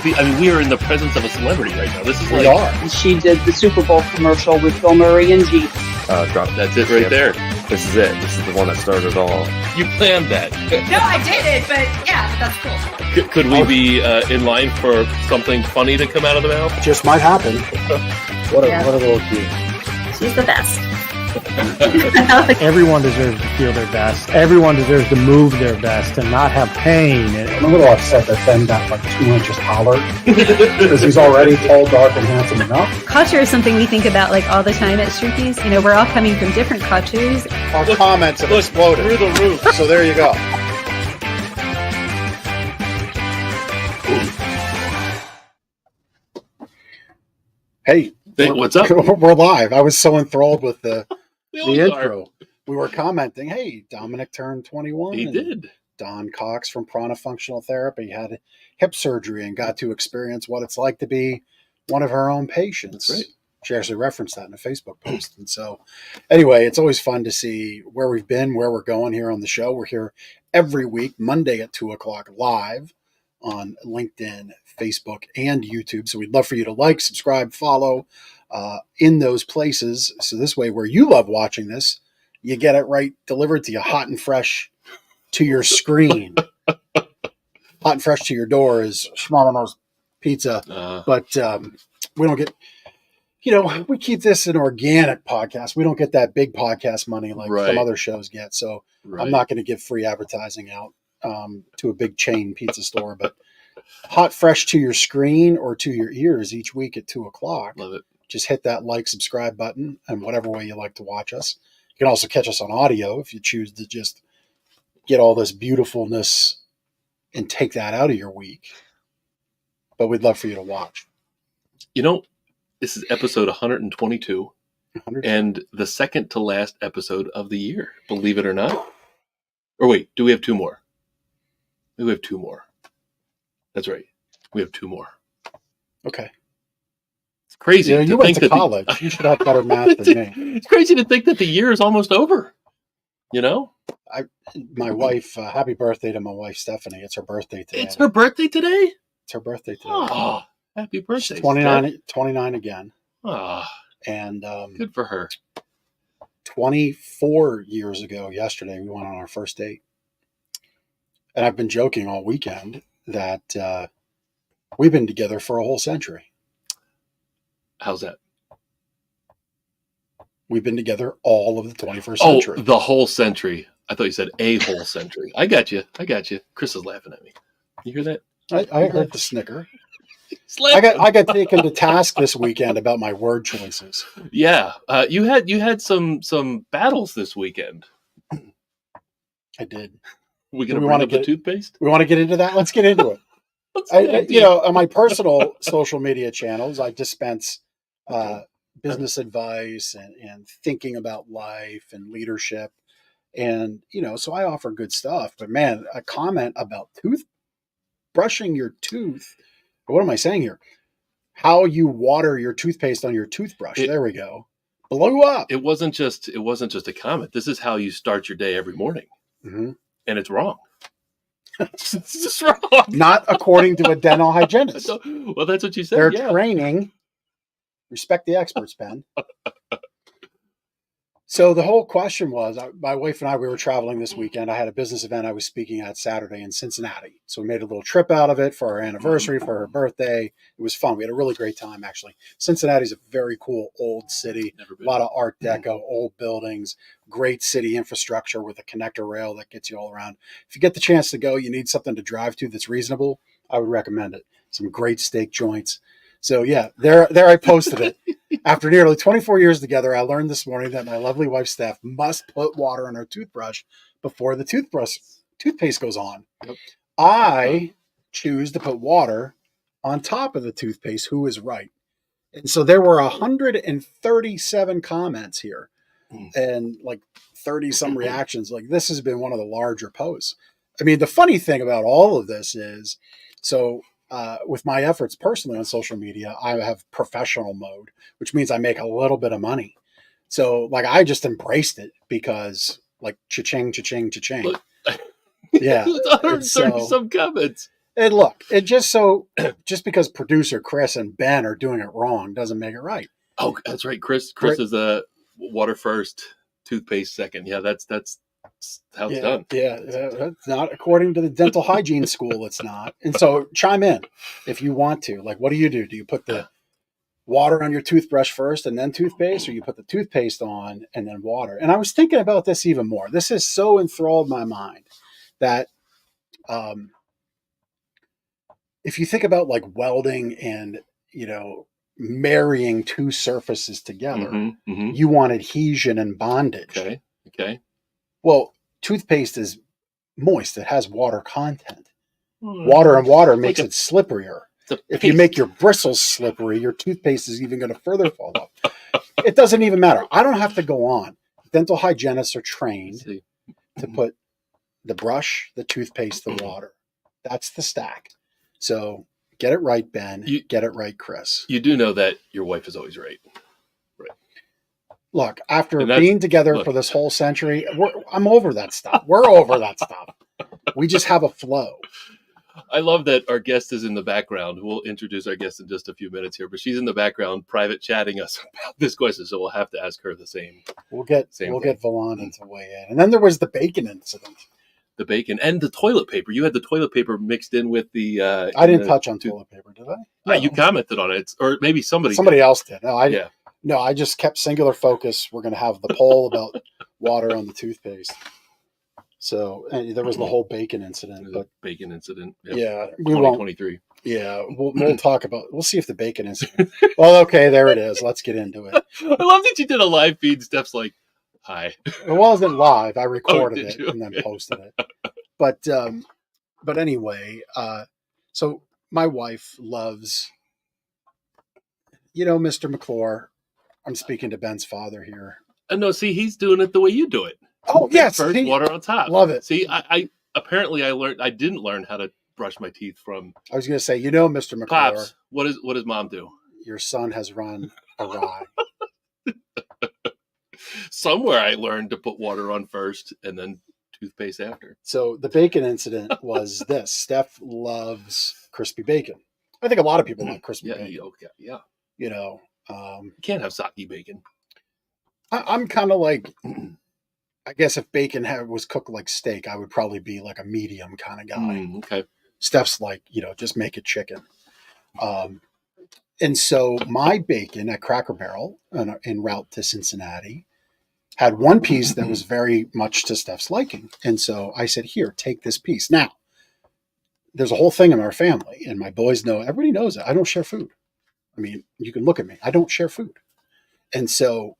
we are in the presence of a celebrity right now. This is We are. She did the Super Bowl commercial with Bill Murray and Jeep. That's it right there. This is it. This is the one that started it all. You planned that. No, I didn't, but yeah, that's cool. Could we be in line for something funny to come out of the mouth? Just might happen. What a little key. She's the best. Everyone deserves to feel their best. Everyone deserves to move their best and not have pain. I'm a little upset that Ben got like 2 inches taller because he's already tall, dark, and handsome enough. Culture is something we think about like all the time at Strookies. You know, we're all coming from different cultures. Our comments have exploded Through the roof. So there you go. Hey, What's up? we're live. I was so enthralled with the always are. intro. We were commenting, hey, Dominic turned 21. He and did. Don Cox from Prana Functional Therapy had hip surgery and got to experience what it's like to be one of her own patients. That's right. She actually referenced that in a Facebook post. And so anyway, it's always fun to see where we've been, where we're going here on the show. We're here every week, Monday at 2:00 live on LinkedIn, Facebook, and YouTube. So we'd love for you to like, subscribe, follow in those places. So this way, where you love watching this, you get it right delivered to you hot and fresh to your screen. Hot and fresh to your door is Schmano's Pizza. But we don't get, we keep this an organic podcast. We don't get that big podcast money like some other shows get. So I'm not going to give free advertising out to a big chain pizza store. But hot, fresh to your screen or to your ears each week at 2:00. Love it. Just hit that like, subscribe button, and whatever way you like to watch us. You can also catch us on audio if you choose to just get all this beautifulness and take that out of your week. But we'd love for you to watch. This is episode 122 and the second to last episode of the year, believe it or not. Or wait, do we have two more? We have two more. That's right. We have two more. Okay. It's crazy. You went to college. You should have better math than me. It's crazy to think that the year is almost over. My wife, happy birthday to my wife, Stephanie. It's her birthday today. It's her birthday today? It's her birthday today. Oh, happy birthday. She's 29 again. Oh, and good for her. 24 years ago, yesterday, we went on our first date. And I've been joking all weekend that we've been together for a whole century. How's that? We've been together all of the 21st century. Oh, the whole century. I thought you said a whole century. I got you. Chris is laughing at me. You hear that? I heard the snicker. I got taken to task this weekend about my word choices. Yeah, you had some battles this weekend. I did. We gonna bring up the toothpaste? We want to get into that. Let's get into it. On my personal social media channels, I dispense business advice and thinking about life and leadership, and so I offer good stuff. But man, a comment about brushing your tooth. What am I saying here? How you water your toothpaste on your toothbrush. There we go. Blew up. It wasn't just a comment. This is how you start your day every morning. Mm-hmm. And it's wrong. It's just wrong. Not according to a dental hygienist. Well, that's what you said. Their training. Respect the experts, Ben. So the whole question was, my wife and I, we were traveling this weekend. I had a business event I was speaking at Saturday in Cincinnati. So we made a little trip out of it for our anniversary, for her birthday. It was fun. We had a really great time, actually. Cincinnati's a very cool old city. A lot of Art Deco, old buildings, great city infrastructure with a connector rail that gets you all around. If you get the chance to go, you need something to drive to that's reasonable, I would recommend it. Some great steak joints. So yeah, there I posted it. After nearly 24 years together, I learned this morning that my lovely wife, Steph, must put water on her toothbrush before the toothpaste goes on. Yep. I choose to put water on top of the toothpaste. Who is right? And so there were 137 comments here and like 30 some reactions. Like this has been one of the larger posts. I mean, the funny thing about all of this is, with my efforts personally on social media, I have professional mode, which means I make a little bit of money. So like, I just embraced it because like cha-ching, cha-ching, cha-ching. Look, yeah. 130 some comments. And look, just because producer Chris and Ben are doing it wrong doesn't make it right. Oh, that's right. Chris is a water first, toothpaste second. Yeah, that's how it's done. Yeah, that's not according to the dental hygiene school. It's not. And so chime in if you want to. Like, what do? Do you put the water on your toothbrush first and then toothpaste, or you put the toothpaste on and then water? And I was thinking about this even more. This has so enthralled my mind that if you think about like welding and, marrying two surfaces together, you want adhesion and bondage. Okay. Well, toothpaste is moist. It has water content. Water and water makes it slipperier. If you make your bristles slippery, your toothpaste is even going to further fall off. It doesn't even matter. I don't have to go on. Dental hygienists are trained to put the brush, the toothpaste, the water. That's the stack. So get it right, Ben. Get it right, Chris. You do know that your wife is always right. Right. Look, after being together for this whole century, I'm over that stuff. We're over that stuff. We just have a flow. I love that our guest is in the background. We'll introduce our guest in just a few minutes here, but she's in the background, private chatting us about this question, so we'll have to ask her the same. We'll get Valonda to weigh in, and then there was the bacon incident. The bacon and the toilet paper. You had the toilet paper mixed in with the. I didn't touch on toilet paper, did I? No. You commented on it, or maybe somebody else did. No, I just kept singular focus. We're going to have the poll about water on the toothpaste. So there was the whole bacon incident. Bacon incident. Yeah, we 2023. Won't. Yeah, we'll talk about. We'll see if the bacon incident. Well, okay, there it is. Let's get into it. I love that you did a live feed. Steph's like, "Hi." It wasn't live. I recorded it and then posted it. But anyway, so my wife loves, Mr. McClure. I'm speaking to Ben's father here. No, see, he's doing it the way you do it. Oh, yes. First, water on top. Love it. See, I apparently I didn't learn how to brush my teeth from. I was going to say, Mr. McClure. Pops, what does mom do? Your son has run awry. Somewhere I learned to put water on first and then toothpaste after. So the bacon incident was this. Steph loves crispy bacon. I think a lot of people like crispy bacon. Okay, yeah. You can't have sake bacon. I'm kind of like, I guess if bacon was cooked like steak, I would probably be like a medium kind of guy. Okay. Steph's like, just make it chicken. And so my bacon at Cracker Barrel en route to Cincinnati had one piece that was very much to Steph's liking. And so I said, here, take this piece. Now, there's a whole thing in our family, and my boys know, everybody knows it. I don't share food. I mean, you can look at me. I don't share food. And so,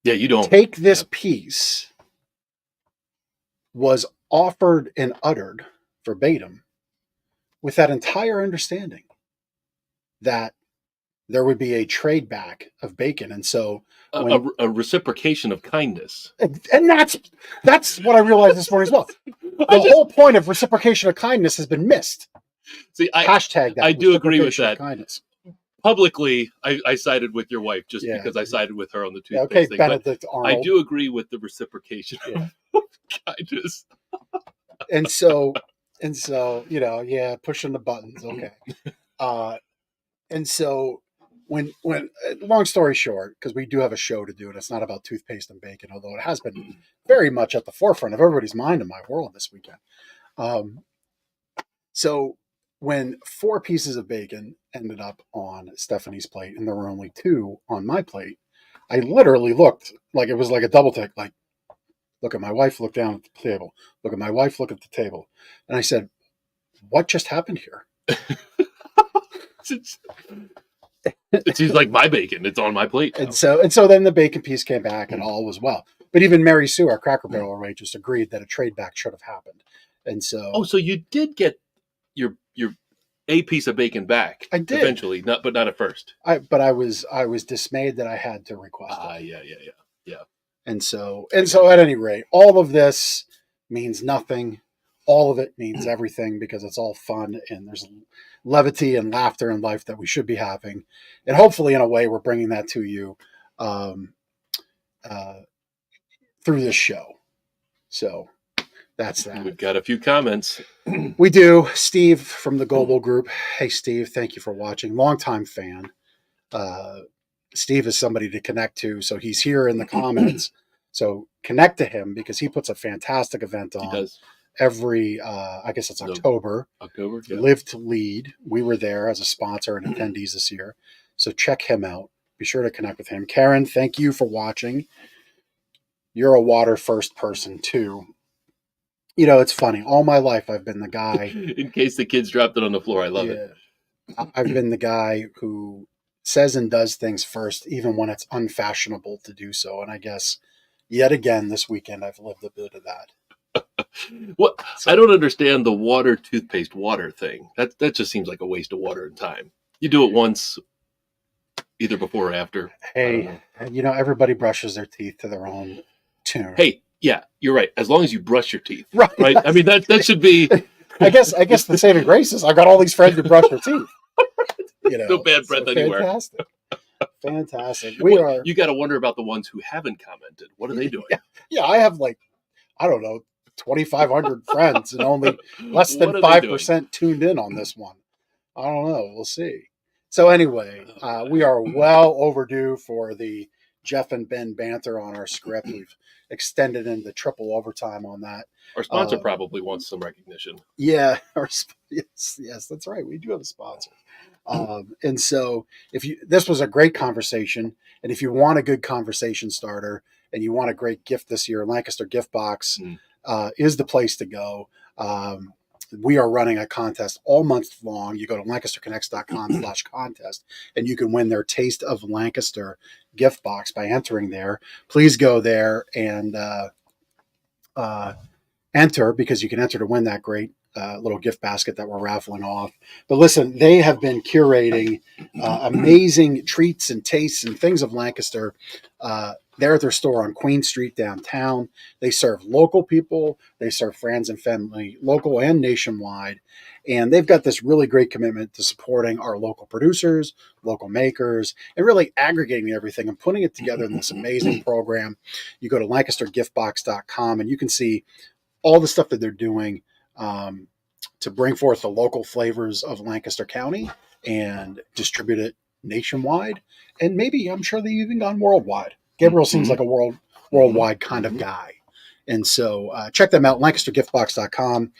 you don't. Take this piece was offered and uttered verbatim with that entire understanding that there would be a trade back of bacon. And so a reciprocation of kindness. And that's what I realized this morning as well. The whole point of reciprocation of kindness has been missed. See, hashtag that. I do agree with that. Kindness. Publicly, I sided with your wife just because I sided with her on the toothpaste thing. Benedict Arnold. I do agree with the reciprocation of kindness. And so, pushing the buttons. Okay. And so when long story short, because we do have a show to do, and it's not about toothpaste and bacon, although it has been very much at the forefront of everybody's mind in my world this weekend. So when 4 pieces of bacon ended up on Stephanie's plate and there were only 2 on my plate, I literally looked like it was like a double take, like, look at my wife, look down at the table. Look at my wife, look at the table. And I said, what just happened here? It seems like my bacon. It's on my plate now. And so then the bacon piece came back and all was well. But even Mary Sue, our Cracker Barrel waitress, agreed that a trade back should have happened. And so, so you did get your a piece of bacon back. I did eventually, but not at first. But I was dismayed that I had to request it. Yeah. And so at any rate, all of this means nothing. All of it means everything because it's all fun and there's levity and laughter in life that we should be having. And hopefully in a way we're bringing that to you through this show. So That's that. We've got a few comments. We do. Steve from the Global Group. Hey, Steve, thank you for watching. Longtime fan. Steve is somebody to connect to, so he's here in the comments. So connect to him because he puts a fantastic event on. He does. Every, I guess it's October. October, yeah. Live to Lead. We were there as a sponsor and attendees this year. So check him out. Be sure to connect with him. Karen, thank you for watching. You're a water first person too. You know, it's funny. All my life, I've been the guy. In case the kids dropped it on the floor, I love it. I've been the guy who says and does things first, even when it's unfashionable to do so. And I guess yet again this weekend, I've lived a bit of that. What? I don't understand the water toothpaste water thing. That just seems like a waste of water and time. You do it once, either before or after. Hey, you know, everybody brushes their teeth to their own tune. Hey, yeah, you're right. As long as you brush your teeth, right? I mean, that should be. I guess the saving grace is I got all these friends who brush their teeth. You know, no bad breath anywhere. Fantastic. You got to wonder about the ones who haven't commented. What are they doing? Yeah, I have I don't know, 2,500 friends and only less than 5% tuned in on this one. I don't know. We'll see. So anyway, we are well overdue for the Jeff and Ben banter on our script. We've extended into triple overtime on that. Our sponsor probably wants some recognition. Yeah. Yes, that's right. We do have a sponsor. And so this was a great conversation. And if you want a good conversation starter and you want a great gift this year, Lancaster Gift Box is the place to go. We are running a contest all month long. You go to lancasterconnects.com/contest and you can win their Taste of Lancaster gift box by entering there. Please go there and enter, because you can enter to win that great little gift basket that we're raffling off. But listen, they have been curating amazing treats and tastes and things of Lancaster. They're at their store on Queen Street downtown. They serve local people. They serve friends and family, local and nationwide. And they've got this really great commitment to supporting our local producers, local makers, and really aggregating everything and putting it together in this amazing program. You go to lancastergiftbox.com and you can see all the stuff that they're doing to bring forth the local flavors of Lancaster County and distribute it nationwide. And maybe, I'm sure they've even gone worldwide. Gabriel seems like a worldwide kind of guy. And so check them out, lancastergiftbox.com.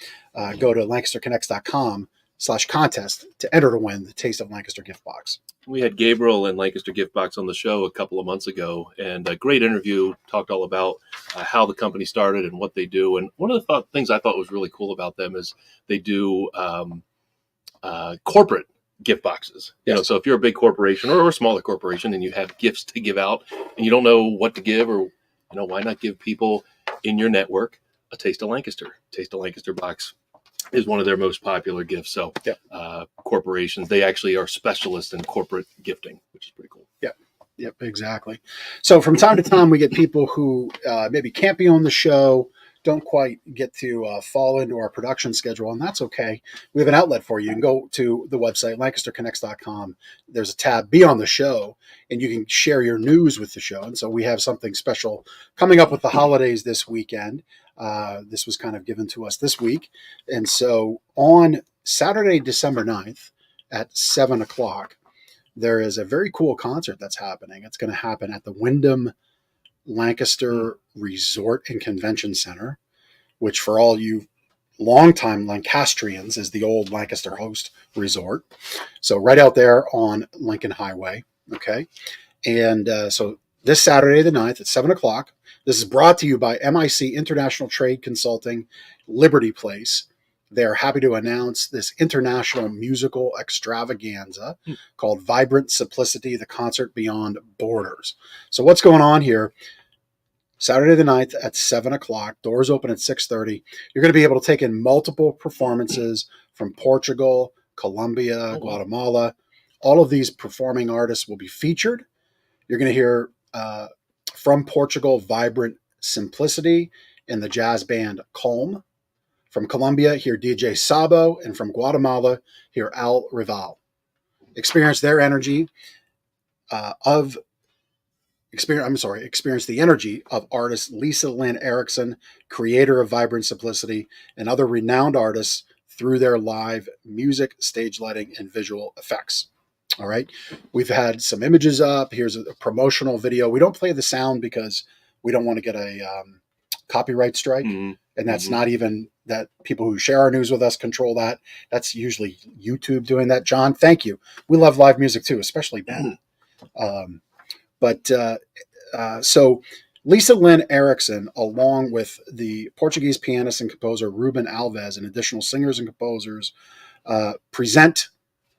Go to lancasterconnects.com/contest to enter to win the Taste of Lancaster gift box. We had Gabriel and Lancaster Gift Box on the show a couple of months ago, and a great interview. Talked all about how the company started and what they do. And one of the things I thought was really cool about them is they do corporate gift boxes. You know, so if you're a big corporation or a smaller corporation and you have gifts to give out and you don't know what to give, or why not give people in your network a Taste of Lancaster? Taste of Lancaster box is one of their most popular gifts. So corporations, they actually are specialists in corporate gifting, which is pretty cool. Yep, exactly. So from time to time, we get people who maybe can't be on the show, don't quite get to fall into our production schedule, and that's okay. We have an outlet for you. You can go to the website, lancasterconnects.com. There's a tab, Be on the Show, and you can share your news with the show. And so we have something special coming up with the holidays this weekend. This was kind of given to us this week. And so on Saturday, December 9th at 7 o'clock, there is a very cool concert that's happening. It's going to happen at the Wyndham Lancaster Resort and Convention Center, which for all you longtime Lancastrians is the old Lancaster Host Resort. So right out there on Lincoln Highway. Okay. And so this Saturday the 9th at 7 o'clock, this is brought to you by MIC International Trade Consulting, Liberty Place. They're happy to announce this international musical extravaganza called Vibrant Simplicity, the Concert Beyond Borders. So what's going on here? Saturday the 9th at 7 o'clock, doors open at 6:30. You're going to be able to take in multiple performances from Portugal, Colombia, Guatemala. All of these performing artists will be featured. You're going to hear from Portugal, Vibrant Simplicity, and the jazz band Calm. From Colombia, hear DJ Sabo, and from Guatemala, hear Al Rival. Experience their energy experience the energy of artist Lisa Lynn Erickson, creator of Vibrant Simplicity, and other renowned artists through their live music, stage lighting, and visual effects. All right. We've had some images up. Here's a promotional video. We don't play the sound because we don't want to get a copyright strike. Mm-hmm. And that's not even that people who share our news with us control that. That's usually YouTube doing that. John, thank you. We love live music too, especially Ben. So Lisa Lynn Erickson, along with the Portuguese pianist and composer Ruben Alves and additional singers and composers, present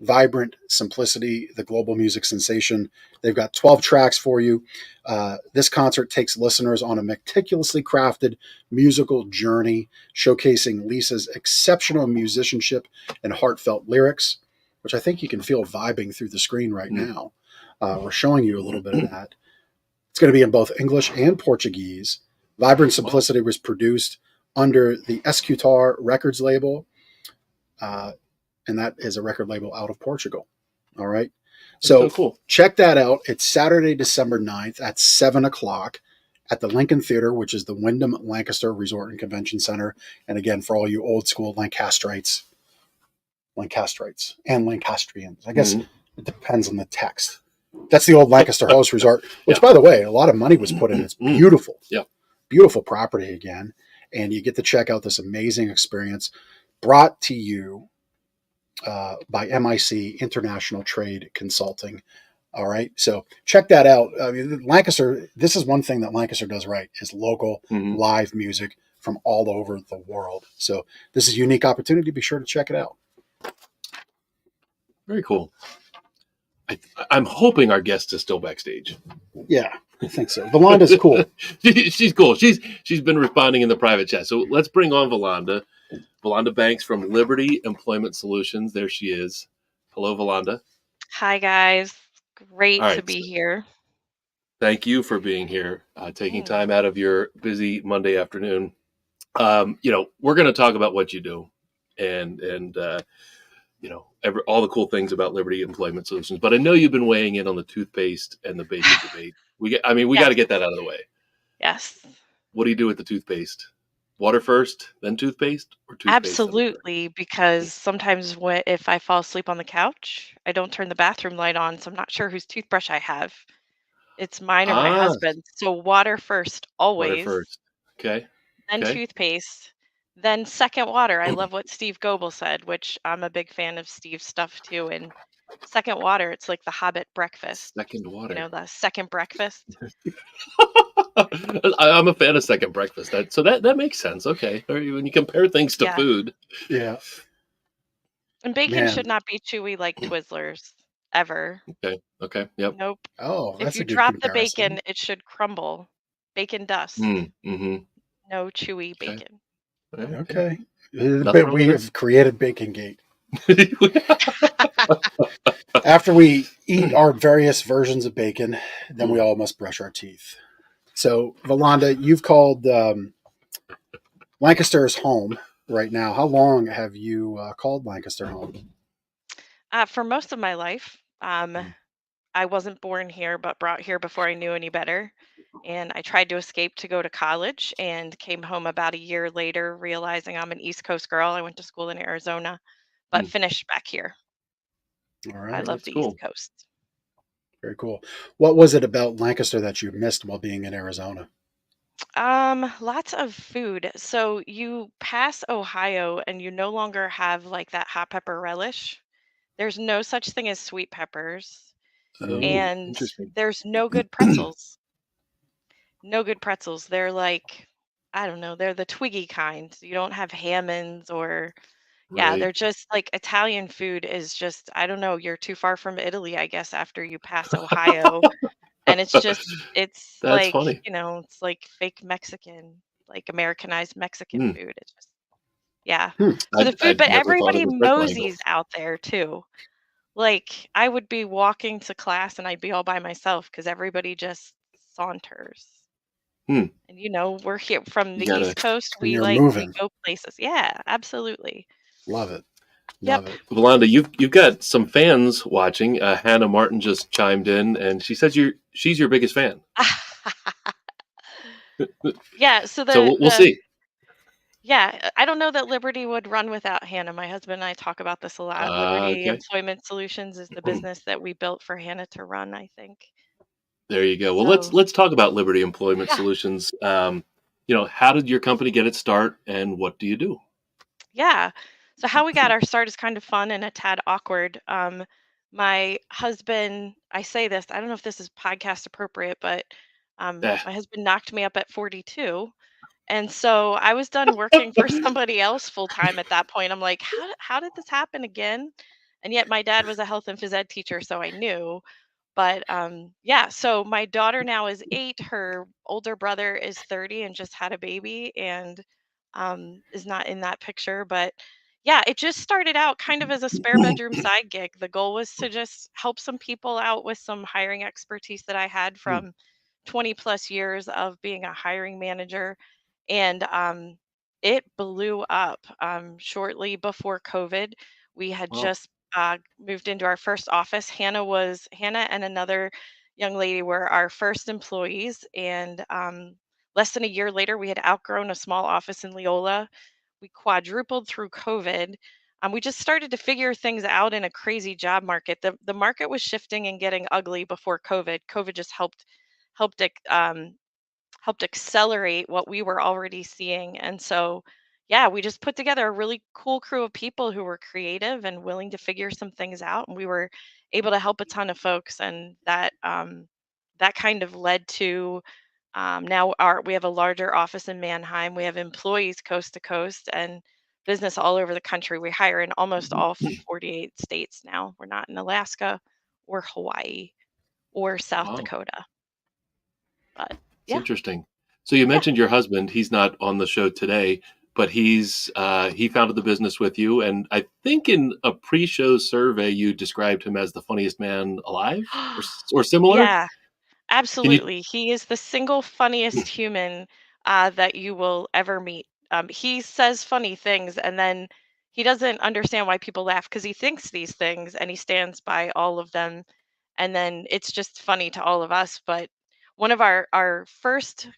Vibrant Simplicity, the global music sensation. They've got 12 tracks for you. This concert takes listeners on a meticulously crafted musical journey, showcasing Lisa's exceptional musicianship and heartfelt lyrics, which I think you can feel vibing through the screen right now. We're showing you a little bit of that. It's going to be in both English and Portuguese. Vibrant Simplicity was produced under the Escutar Records label, and that is a record label out of Portugal. All right. So cool. Check that out. It's Saturday, December 9th at 7 o'clock at the Lincoln Theater, which is the Wyndham Lancaster Resort and Convention Center. And again, for all you old school Lancasterites and Lancastrians, I guess it depends on the text. That's the old Lancaster House Resort, which, by the way, a lot of money was put in. It's beautiful. Yeah. Beautiful property again. And you get to check out this amazing experience brought to you by MIC International Trade Consulting. All right. So check that out. I mean, Lancaster, this is one thing that Lancaster does right, is local live music from all over the world. So this is a unique opportunity. Be sure to check it out. Very cool. I'm hoping our guest is still backstage. Yeah, I think so. Valonda's cool. She's cool. She's been responding in the private chat. So let's bring on Valonda. Valonda Banks from Liberty Employment Solutions. There she is. Hello, Valonda. Hi, guys. Great to be here. Thank you for being here, taking time out of your busy Monday afternoon. We're going to talk about what you do and all the cool things about Liberty Employment Solutions. But I know you've been weighing in on the toothpaste and the bacon debate. We got to get that out of the way. Yes. What do you do with the toothpaste? Water first, then toothpaste, or toothpaste? Absolutely, because sometimes if I fall asleep on the couch, I don't turn the bathroom light on, so I'm not sure whose toothbrush I have. It's mine or my husband's. So water first, always. Water first. Okay. Then toothpaste. Then second water. I love what Steve Goebel said, which I'm a big fan of Steve's stuff too. And second water, it's like the Hobbit breakfast. Second water. The second breakfast. I'm a fan of second breakfast. So that makes sense. Okay. When you compare things to food. Yeah. And bacon should not be chewy like Twizzlers ever. Okay. Yep. Nope. Oh, that's if you drop the bacon, it should crumble. Bacon dust. No chewy bacon. Okay. We have created Bacon Gate. After we eat our various versions of bacon, then we all must brush our teeth. So, Valonda, you've called Lancaster's home right now. How long have you called Lancaster home? For most of my life. I wasn't born here, but brought here before I knew any better. And I tried to escape to go to college and came home about a year later, realizing I'm an East Coast girl. I went to school in Arizona, but finished back here. All right. I love the East Coast. Very cool. What was it about Lancaster that you missed while being in Arizona? Lots of food. So you pass Ohio and you no longer have like that hot pepper relish. There's no such thing as sweet peppers. And there's no good pretzels. No good pretzels. They're like, I don't know, they're the twiggy kind. You don't have Hammonds or, they're just like Italian food is just, I don't know, you're too far from Italy, I guess, after you pass Ohio. And it's That's like, funny. It's like fake Mexican, like Americanized Mexican food. It's just, So the food, but everybody moseys out there too. Like I would be walking to class and I'd be all by myself because everybody just saunters. And we're here from the East Coast. We go places. Yeah, absolutely. Love it. Love it. Valonda, you've got some fans watching. Hannah Martin just chimed in, and she says she's your biggest fan. Yeah, so So we'll see. yeah, I don't know that Liberty would run without Hannah. My husband and I talk about this a lot. Liberty Okay. Employment Solutions is the business that we built for Hannah to run, I think. There you go. Well, So, let's talk about Liberty Employment yeah. Solutions. How did your company get its start, and what do you do? Yeah. So how we got our start is kind of fun and a tad awkward. My husband, I say this, I don't know if this is podcast appropriate, but Eh, my husband knocked me up at 42. And so I was done working for somebody else full time at that point. I'm like, how did this happen again? And yet my dad was a health and phys ed teacher, so I knew. But yeah, so my daughter now is 8. Her older brother is 30 and just had a baby and is not in that picture. But yeah, it just started out kind of as a spare bedroom side gig. The goal was to just help some people out with some hiring expertise that I had from 20 plus years of being a hiring manager. And it blew up shortly before COVID. We had wow. just moved into our first office. Hannah and another young lady were our first employees, and less than a year later, we had outgrown a small office in Leola. We quadrupled through COVID. We just started to figure things out in a crazy job market. The market was shifting and getting ugly before COVID. COVID just helped it, helped accelerate what we were already seeing. And so, yeah, we just put together a really cool crew of people who were creative and willing to figure some things out. And we were able to help a ton of folks. And that kind of led to now we have a larger office in Mannheim. We have employees coast to coast and business all over the country. We hire in almost all 48 states now. We're not in Alaska or Hawaii or South Wow. Dakota. But It's yeah, interesting. So you yeah. mentioned your husband. He's not on the show today, but he founded the business with you, and I think in a pre-show survey you described him as the funniest man alive, or similar. Yeah, Can you? absolutely. He is the single funniest human that you will ever meet. He says funny things and then he doesn't understand why people laugh because he thinks these things and he stands by all of them. And then it's just funny to all of us. But one of our first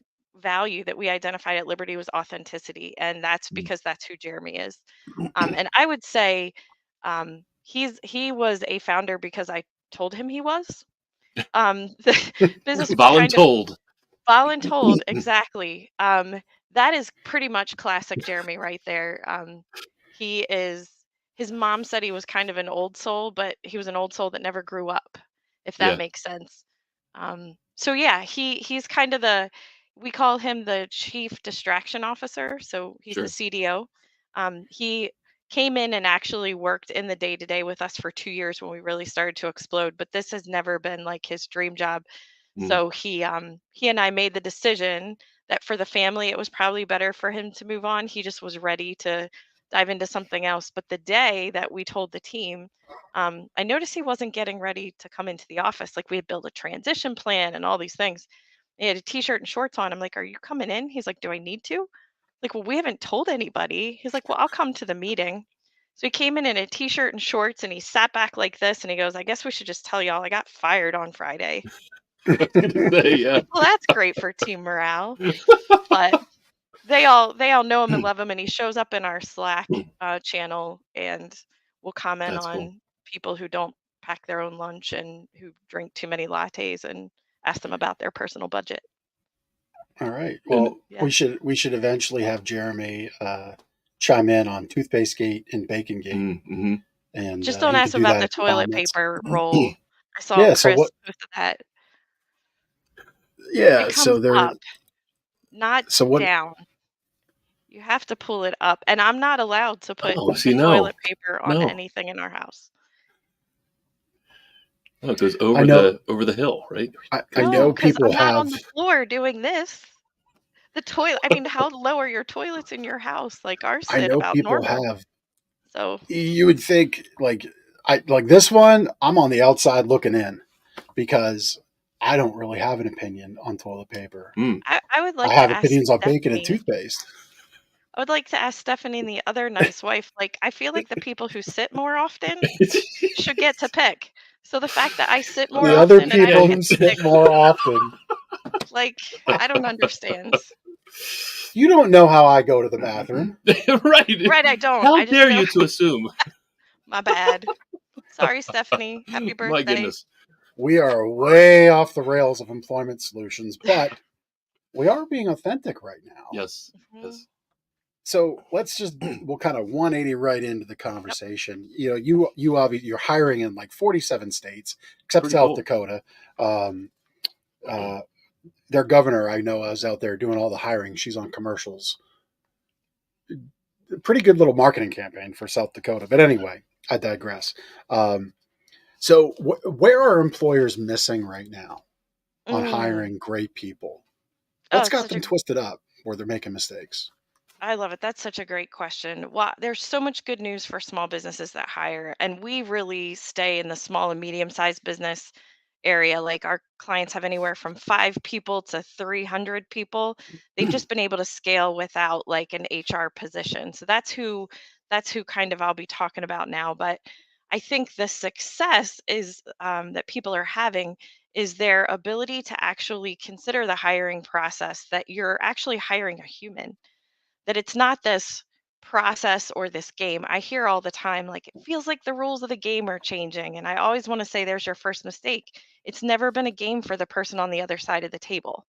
value that we identified at Liberty was authenticity. And that's because that's who Jeremy is. And I would say he was a founder because I told him he was. The business was kind of Voluntold. voluntold, exactly. That is pretty much classic Jeremy right there. He is his mom said he was kind of an old soul, but he was an old soul that never grew up, if that Yeah, makes sense. So yeah, he's kind of we call him the chief distraction officer. So he's the sure. CDO. He came in and actually worked in the day to day with us for 2 years when we really started to explode. But this has never been like his dream job. Mm, So he and I made the decision that for the family it was probably better for him to move on. He just was ready to dive into something else. But the day that we told the team, I noticed he wasn't getting ready to come into the office. Like we had built a transition plan and all these things. He had a t-shirt and shorts on. I'm like, "Are you coming in?" He's like, "Do I need to?" Like, "Well, we haven't told anybody." He's like, "Well, I'll come to the meeting." So he came in a t-shirt and shorts and he sat back like this and he goes, "I guess we should just tell y'all I got fired on Friday." I was gonna say, yeah. Like, well, that's great for team morale. But they all know him and love him, and he shows up in our Slack channel and will comment That's cool. on people who don't pack their own lunch and who drink too many lattes and ask them about their personal budget. All right. And Well, Yeah. we should eventually have Jeremy chime in on Toothpaste Gate and Bacon Gate, mm-hmm. and Just don't he ask could him do about that the in the toilet comments. paper roll. I saw Yeah. So Chris what? posted that. It Yeah. comes up, not So what? down. You have to pull it up. And I'm not allowed to put Oh, the see, toilet paper on no, anything in our house. it goes I over know. the hill, right? I Comes No, know down. because people I'm not have. on the floor doing this. The toilet, I mean, how low are your toilets in your house? Like ours I sit know about people normal. have. So, You would think like this one. I'm on the outside looking in because I don't really have an opinion on toilet paper. Mm. I would I like to have ask opinions on bacon and Stephanie. toothpaste. I would like to ask Stephanie and the other nice wife, like, I feel like the people who sit more often should get to pick. So the fact that I sit more The other often and I people don't get who to pick, sit more often. like, I don't understand. You don't know how I go to the bathroom. Right. Right, I don't. How I just dare know you to assume? my bad. Sorry, Stephanie. Happy My birthday. goodness. We are way off the rails of employment solutions, but we are being authentic right now. Yes. Mhm. Yes. So we'll kind of 180 right into the conversation. You know, you obviously you're hiring in like 47 states except Pretty South cool. Dakota. Their governor I know is out there doing all the hiring. She's on commercials. Pretty good little marketing campaign for South Dakota. But anyway, I digress. So where are employers missing right now on Mm. hiring great people? Oh, What's it's got such them a twisted up where they're making mistakes? I love it. That's such a great question. Wow, there's so much good news for small businesses that hire, and we really stay in the small and medium-sized business area. Like our clients have anywhere from 5 people to 300 people. They've just been able to scale without like an HR position. So that's who kind of I'll be talking about now. But I think the success is that people are having is their ability to actually consider the hiring process that you're actually hiring a human, that it's not this process or this game. I hear all the time, like, it feels like the rules of the game are changing. And I always want to say, there's your first mistake. It's never been a game for the person on the other side of the table.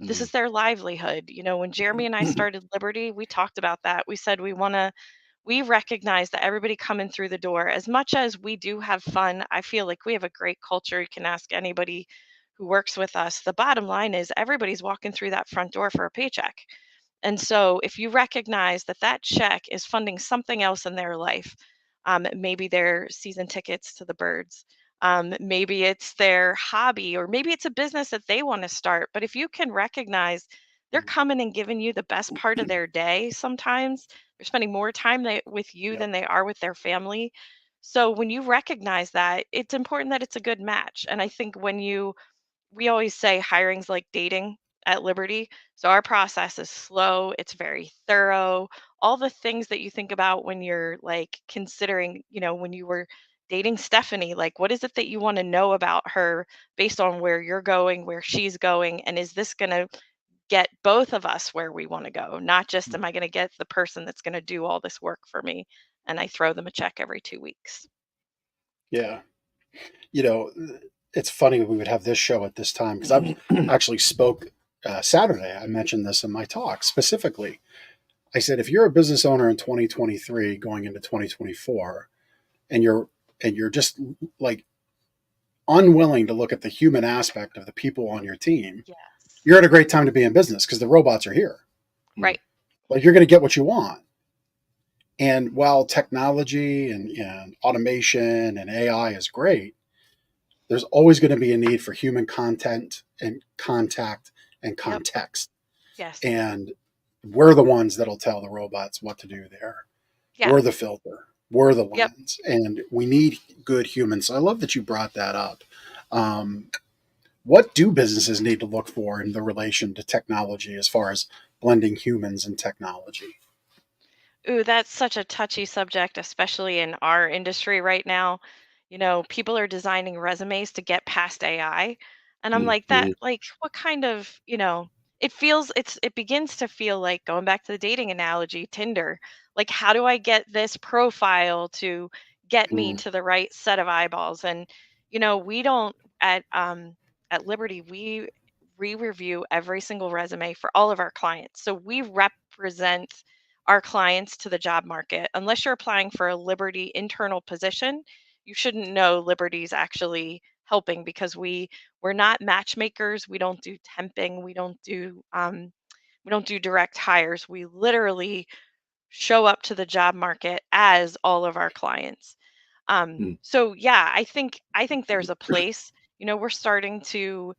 This Mhm. is their livelihood. When Jeremy and I started Liberty, we talked about that. We said we recognize that everybody coming through the door, as much as we do have fun, I feel like we have a great culture. You can ask anybody who works with us. The bottom line is everybody's walking through that front door for a paycheck. And so, if you recognize that that check is funding something else in their life, maybe their season tickets to the birds, maybe it's their hobby, or maybe it's a business that they want to start. But if you can recognize they're coming and giving you the best part of their day, sometimes they're spending more time with you Yep. than they are with their family. So, when you recognize that, it's important that it's a good match. And I think we always say hiring's like dating at Liberty. So our process is slow, it's very thorough. All the things that you think about when you're like considering, when you were dating Stephanie, like what is it that you want to know about her based on where you're going, where she's going, and is this going to get both of us where we want to go? Not just am I going to get the person that's going to do all this work for me and I throw them a check every 2 weeks. Yeah. You know, it's funny we would have this show at this time because I actually spoke Saturday. I mentioned this in my talk specifically. I said, if you're a business owner in 2023 going into 2024, and you're just like unwilling to look at the human aspect of the people on your team, Yes. you're at a great time to be in business because the robots are here. Right. Like you're going to get what you want. And while technology and automation and AI is great, there's always going to be a need for human content and contact and Yep. context. Yes. And we're the ones that'll tell the robots what to do there. Yeah. We're the filter. We're the Yep. lens. And we need good humans. So I love that you brought that up. What do businesses need to look for in the relation to technology as far as blending humans and technology? Ooh, that's such a touchy subject, especially in our industry right now. People are designing resumes to get past AI. And I'm like, Mhm. what kind of, it begins to feel like, going back to the dating analogy, Tinder. Like, how do I get this profile to get me Mm, to the right set of eyeballs? And, we don't at Liberty, we re-review every single resume for all of our clients. So we represent our clients to the job market. Unless you're applying for a Liberty internal position, you shouldn't know Liberty's actually helping, because we're not matchmakers. We don't do temping. We don't do direct hires. We literally show up to the job market as all of our clients. Mm. So yeah, I think there's a place. We're starting to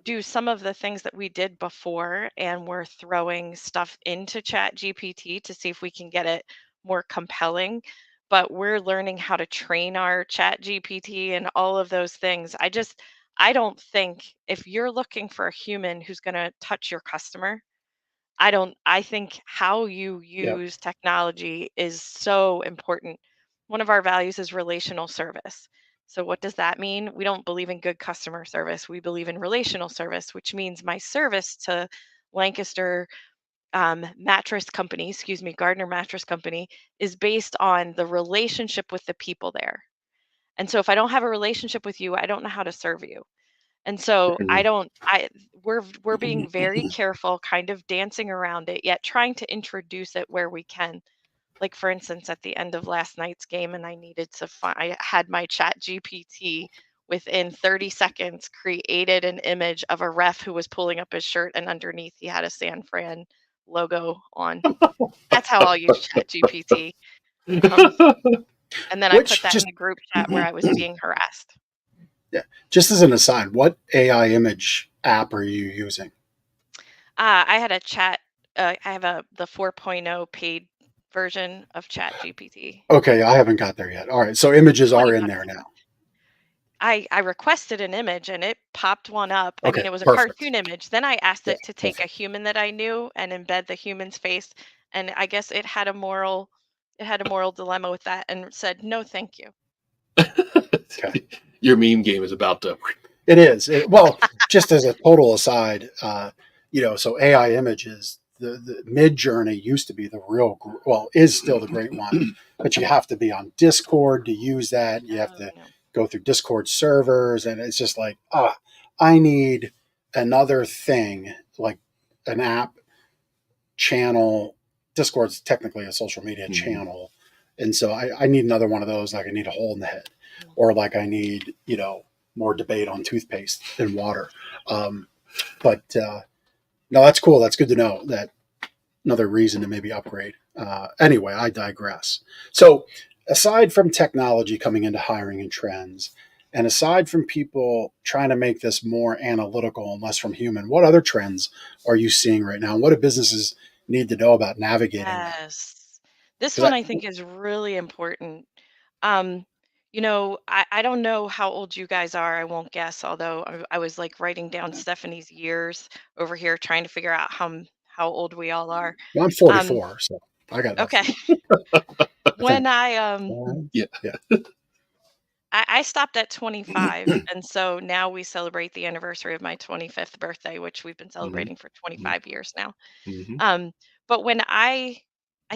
do some of the things that we did before, and we're throwing stuff into Chat GPT to see if we can get it more compelling. But we're learning how to train our Chat GPT and all of those things. I don't think, if you're looking for a human who's going to touch your customer, I think how you Yeah. use technology is so important. One of our values is relational service. So what does that mean? We don't believe in good customer service. We believe in relational service, which means my service to Lancaster mattress company, excuse me, Gardner Mattress Company, is based on the relationship with the people there. And so if I don't have a relationship with you, I don't know how to serve you. And so I Mhm. don't I we're being very careful, kind of dancing around it, yet trying to introduce it where we can. Like for instance, at the end of last night's game, and I needed to find I had my chat GPT within 30 seconds created an image of a ref who was pulling up his shirt and underneath he had a San Fran logo on. That's how I'll use chat GPT. Um, and then I put Which that in just the group chat where I was being harassed. yeah, just as an aside, what AI image app are you using? I had a chat. I have the 4.0 paid version of Chat GPT. Okay, I haven't got there yet. All right, so images are 20 in bucks there a month. now. I requested an image and it popped one up. I mean, Okay, it was a perfect. cartoon image. Then I asked Yeah, it to take a perfect. human that I knew and embed the human's face. And I guess it had a moral dilemma with that and said, no, thank you. Okay. Your meme game is about to. It is. Well, just as a total aside, so AI images, the Mid Journey used to be the real, well, is still the great one, but you have to be on Discord to use that. You have Oh, to no. go through Discord servers, and it's just like, I need another thing like an app channel. Discord's technically a social media Mhm. channel, and so I need another one of those. Like I need a hole in the head, Mm. or like I need more debate on toothpaste than water. But no, that's cool. That's good to know. That another reason to maybe upgrade. Anyway, I digress. So aside from technology coming into hiring and trends, and aside from people trying to make this more analytical and less from human, what other trends are you seeing right now? What do businesses need to know about navigating that? Yes. This Because one I think is really important. Um, I don't know how old you guys are. I won't guess, although I was like writing down Stephanie's years over here, trying to figure out how old we all are. I'm Um, 44, so I got okay. nothing. I When think. I Yeah. Yeah. I stopped at 25, and so now we celebrate the anniversary of my 25th birthday, which we've been Mhm. celebrating for 25 years now. Mhm. Um, but when I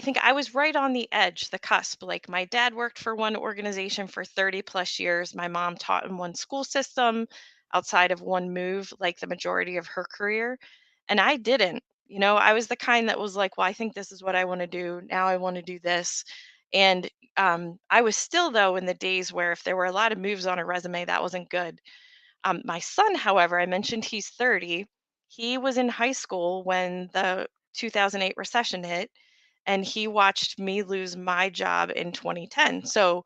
think I was right on the edge, the cusp. Like my dad worked for one organization for 30 plus years. My mom taught in one school system outside of one move, like the majority of her career. And I didn't. I was the kind that was like, well, I think this is what I want to do. Now I want to do this. And I was still, though, in the days where if there were a lot of moves on a resume, that wasn't good. My son, however, I mentioned he's 30. He was in high school when the 2008 recession hit, and he watched me lose my job in 2010. So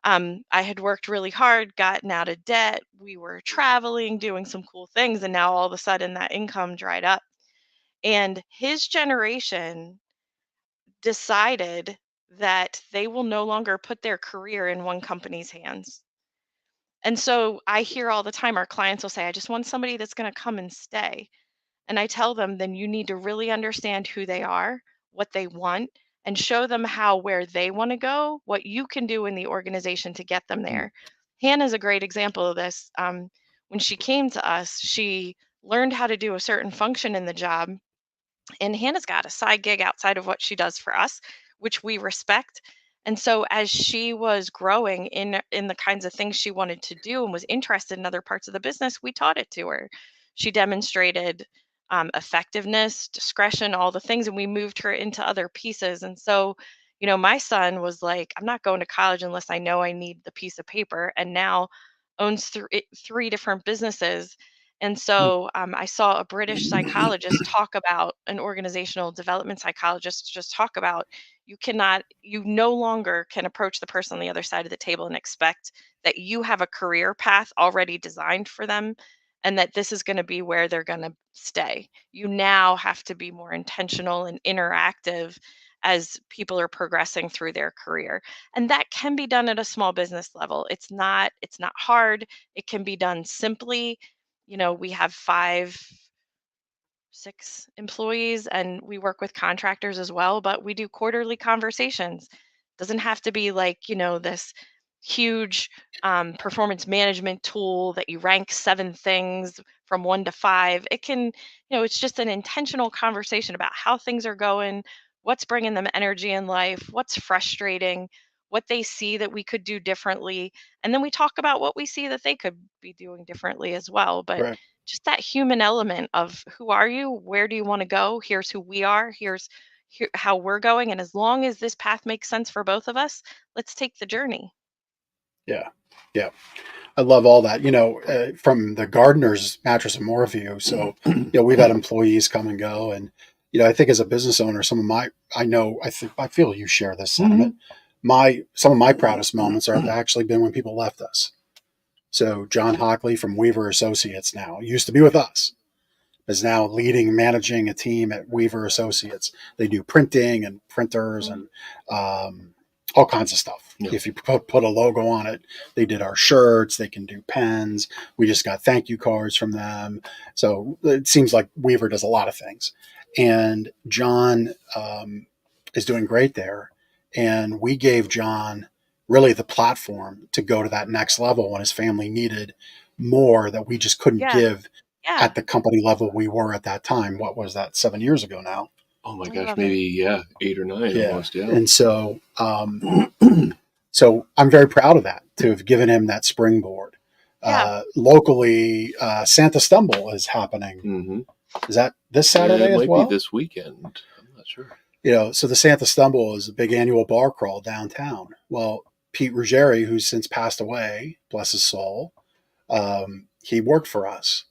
I had worked really hard, gotten out of debt. We were traveling, doing some cool things, and now all of a sudden that income dried up. And his generation decided that they will no longer put their career in one company's hands. And so I hear all the time our clients will say, I just want somebody that's going to come and stay. And I tell them, then you need to really understand who they are, what they want, and show them how where they want to go, what you can do in the organization to get them there. Hannah's a great example of this. When she came to us, she learned how to do a certain function in the job, and Hannah's got a side gig outside of what she does for us, which we respect. And so as she was growing in the kinds of things she wanted to do and was interested in other parts of the business, we taught it to her. She demonstrated effectiveness, discretion, all the things, and we moved her into other pieces. And so, my son was like, I'm not going to college unless I know I need the piece of paper, and now owns three different businesses. And so I saw a British psychologist talk about an organizational development psychologist just talk about you no longer can approach the person on the other side of the table and expect that you have a career path already designed for them and that this is going to be where they're going to stay. You now have to be more intentional and interactive as people are progressing through their career. And that can be done at a small business level. It's not hard. It can be done simply. We have five 6 employees, and we work with contractors as well, but we do quarterly conversations. Doesn't have to be like, this huge performance management tool that you rank 7 things from 1 to 5. It can, it's just an intentional conversation about how things are going, what's bringing them energy in life, what's frustrating, what they see that we could do differently. And then we talk about what we see that they could be doing differently as well. But Right. just that human element of who are you? Where do you want to go? Here's who we are. Here, how we're going. And as long as this path makes sense for both of us, let's take the journey. Yeah. Yeah. I love all that, from the gardener's mattress and more view. So, we've had employees come and go. And, I think as a business owner, I feel you share this sentiment. Some of my proudest moments are actually been when people left us. So John Hockley from Weaver Associates now used to be with us, is now managing a team at Weaver Associates. They do printing and printers and all kinds of stuff. Yeah. If you put a logo on it, they did our shirts. They can do pens. We just got thank you cards from them. So it seems like Weaver does a lot of things. And John is doing great there. And we gave John really the platform to go to that next level when his family needed more that we just couldn't Yeah. give Yeah. at the company level we were at that time. What was that, 7 years ago now? Oh my I gosh, love maybe 8 or 9 almost. Yeah. And so, so I'm very proud of that, to have given him that springboard. Yeah. Locally, Santa Stumble is happening. Mm-hmm. Is that this Saturday it as might well? be this weekend. I'm not sure. So the Santa Stumble is a big annual bar crawl downtown. Well, Pete Ruggieri, who's since passed away, bless his soul, he worked for us.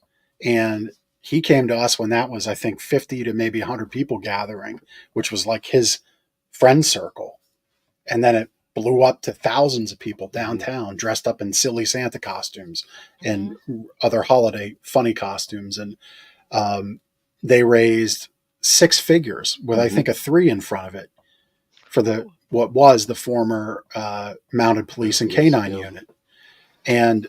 And he came to us when that was, I think, 50 to maybe 100 people gathering, which was like his friend circle. And then it blew up to thousands of people downtown dressed up in silly Santa costumes and other holiday funny costumes. And they raised 6 figures with, I think, a 3 in front of it for what was the former mounted police and canine unit. And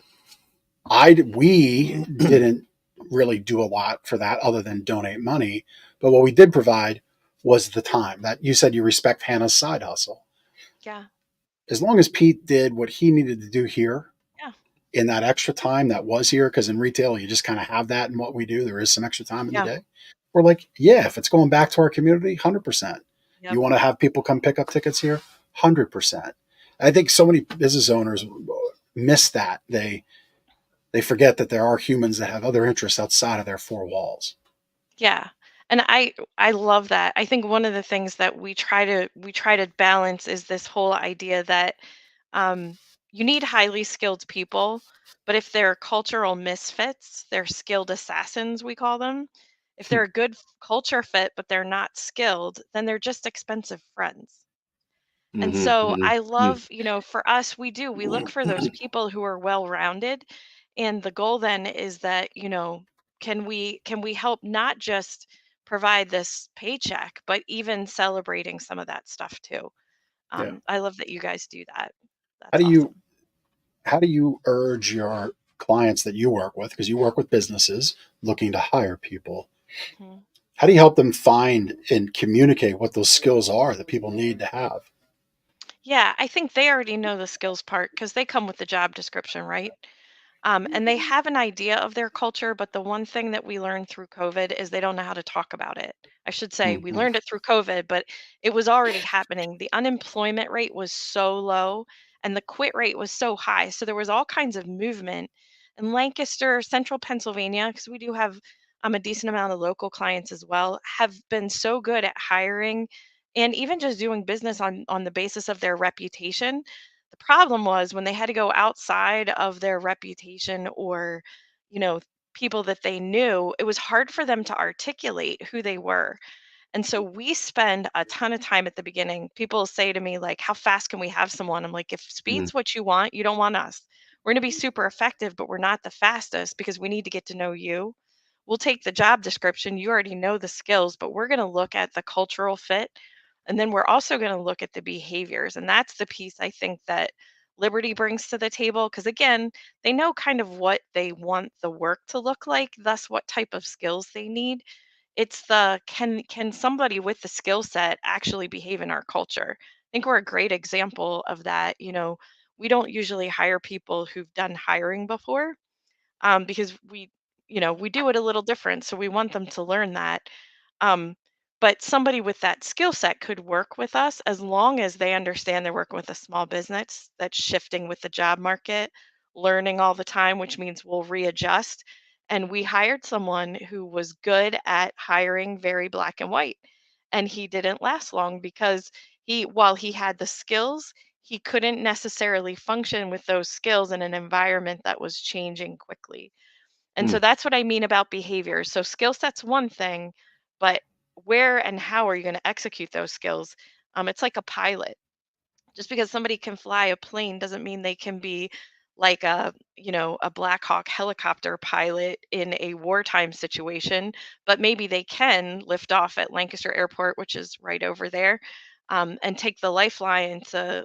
we didn't really do a lot for that other than donate money. But what we did provide was the time. That you said you respect Hannah's side hustle. Yeah. As long as Pete did what he needed to do here Yeah. in that extra time that was here, because in retail, you just kind of have that in what we do. There is some extra time in the day. We're like, if it's going back to our community, 100%. Yep. You want to have people come pick up tickets here? 100%. I think so many business owners miss that. They forget that there are humans that have other interests outside of their 4 walls. Yeah. And I love that. I think one of the things that we try to balance is this whole idea that you need highly skilled people, but if they're cultural misfits, they're skilled assassins, we call them. If they're a good culture fit, but they're not skilled, then they're just expensive friends. And so I love, for us, we look for those people who are well-rounded. And the goal then is that, can we help not just provide this paycheck, but even celebrating some of that stuff too. I love that you guys do that. How That's do you awesome. how do you urge your clients that you work with, because you work with businesses looking to hire people, Mhm. how do you help them find and communicate what those skills are that people need to have? Yeah, I think they already know the skills part because they come with the job description, right? And they have an idea of their culture, but the one thing that we learned through COVID is they don't know how to talk about it. I should say we learned it through COVID, but it was already happening. The unemployment rate was so low and the quit rate was so high. So there was all kinds of movement. In Lancaster, central Pennsylvania, because we do have a decent amount of local clients as well, have been so good at hiring and even just doing business on the basis of their reputation. The problem was when they had to go outside of their reputation or, you know, people that they knew, it was hard for them to articulate who they were. And so we spend a ton of time at the beginning. People say to me, like, how fast can we have someone? I'm like, if speed's what you want, you don't want us. We're going to be super effective, but we're not the fastest because we need to get to know you. We'll take the job description. You already know the skills, but we're going to look at the cultural fit. And then we're also going to look at the behaviors. And that's the piece I think that Liberty brings to the table. Because again, they know kind of what they want the work to look like, thus, what type of skills they need. It's the can somebody with the skill set actually behave in our culture? I think we're a great example of that. We don't usually hire people who've done hiring before, because we do it a little different. So we want them to learn that. Um, but somebody with that skill set could work with us as long as they understand they're working with a small business that's shifting with the job market, learning all the time, which means we'll readjust. And we hired someone who was good at hiring very black and white. And he didn't last long because while he had the skills, he couldn't necessarily function with those skills in an environment that was changing quickly. And so Mm. that's what I mean about behavior. So skill set's one thing, but where and how are you going to execute those skills? It's like a pilot. Just because somebody can fly a plane doesn't mean they can be like a Black Hawk helicopter pilot in a wartime situation, but maybe they can lift off at Lancaster Airport, which is right over there, and take the lifeline to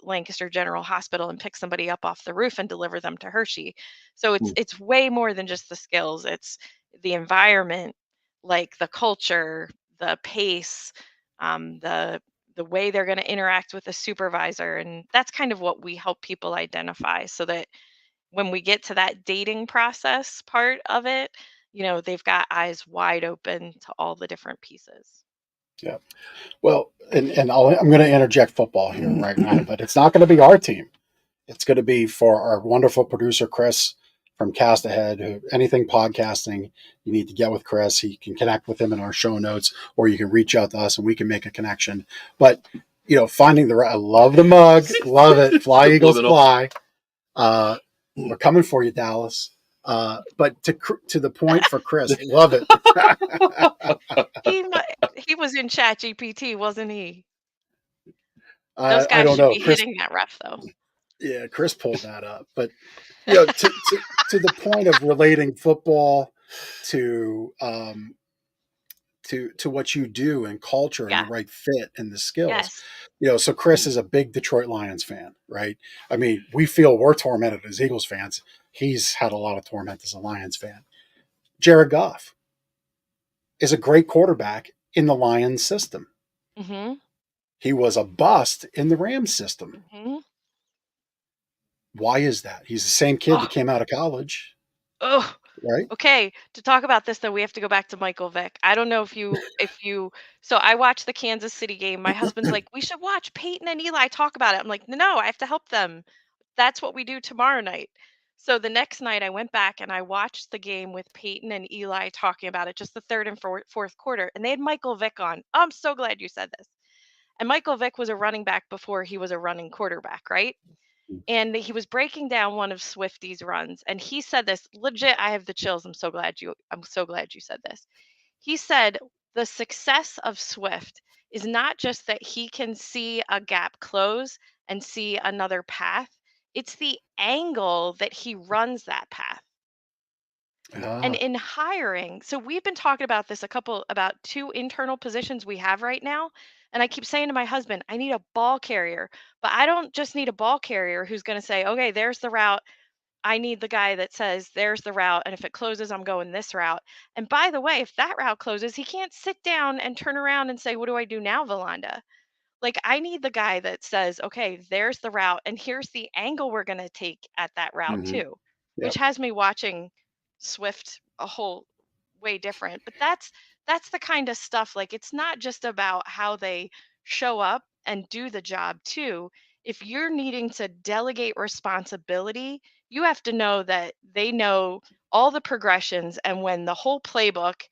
Lancaster General Hospital and pick somebody up off the roof and deliver them to Hershey. So it's Mm. it's way more than just the skills. It's the environment, like the culture, the pace, the way they're going to interact with the supervisor. And that's kind of what we help people identify, so that when we get to that dating process part of it, they've got eyes wide open to all the different pieces. Yeah. Well, and I'm going to interject football here right now, but it's not going to be our team. It's going to be for our wonderful producer, Chris from Cast Ahead. Anything podcasting, you need to get with Chris. You can connect with him in our show notes, or you can reach out to us and we can make a connection. But, finding the right, I love the mug. Love it. Fly, Eagles, fly. We're coming for you, Dallas. But to the point for Chris, love it. He was in Chat GPT, wasn't he? Those I guys don't should know. be hitting that rough though. Yeah, Chris pulled that up. But to the point of relating football to to what you do and culture and the Yeah. right fit and the skills. Yes. So Chris is a big Detroit Lions fan, right? I mean, we feel we're tormented as Eagles fans. He's had a lot of torment as a Lions fan. Jared Goff is a great quarterback in the Lions system. Mm-hmm. He was a bust in the Rams system. Mm-hmm. Why is that? He's the same kid that Oh, came out of college, oh. right? Okay, to talk about this though, we have to go back to Michael Vick. I don't know if you so I watched the Kansas City game. My husband's like, "We should watch Peyton and Eli talk about it." I'm like, "No, I have to help them. That's what we do tomorrow night." So the next night I went back and I watched the game with Peyton and Eli talking about it, just the third and fourth quarter, and they had Michael Vick on. I'm so glad you said this. And Michael Vick was a running back before he was a running quarterback, right? And he was breaking down one of Swifty's runs, and he said this legit. I have the chills. I'm so glad you said this. He said the success of Swift is not just that he can see a gap close and see another path. It's the angle that he runs that path. And Ah, in hiring, so we've been talking about this about two internal positions we have right now. And I keep saying to my husband, I need a ball carrier, but I don't just need a ball carrier who's going to say, okay, there's the route. I need the guy that says, there's the route. And if it closes, I'm going this route. And by the way, if that route closes, he can't sit down and turn around and say, what do I do now, Valonda? Like, I need the guy that says, okay, there's the route, and here's the angle we're going to take at that route Mm-hmm. too, which yep. has me watching Swift a whole way different. But that's the kind of stuff. Like, it's not just about how they show up and do the job too. If you're needing to delegate responsibility, you have to know that they know all the progressions, and when the whole playbook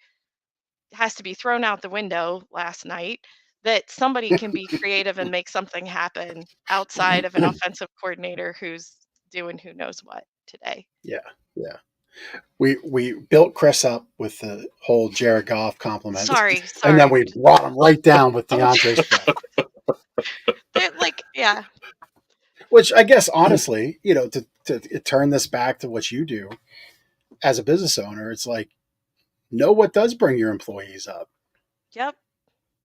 has to be thrown out the window last night, that somebody can be creative and make something happen outside of an offensive coordinator who's doing who knows what today. Yeah, yeah. We built Chris up with the whole Jared Goff compliment, Sorry. and then we brought him right down with DeAndre Swift. Yeah. Which I guess, honestly, to turn this back to what you do as a business owner, it's like, know what does bring your employees up, Yep.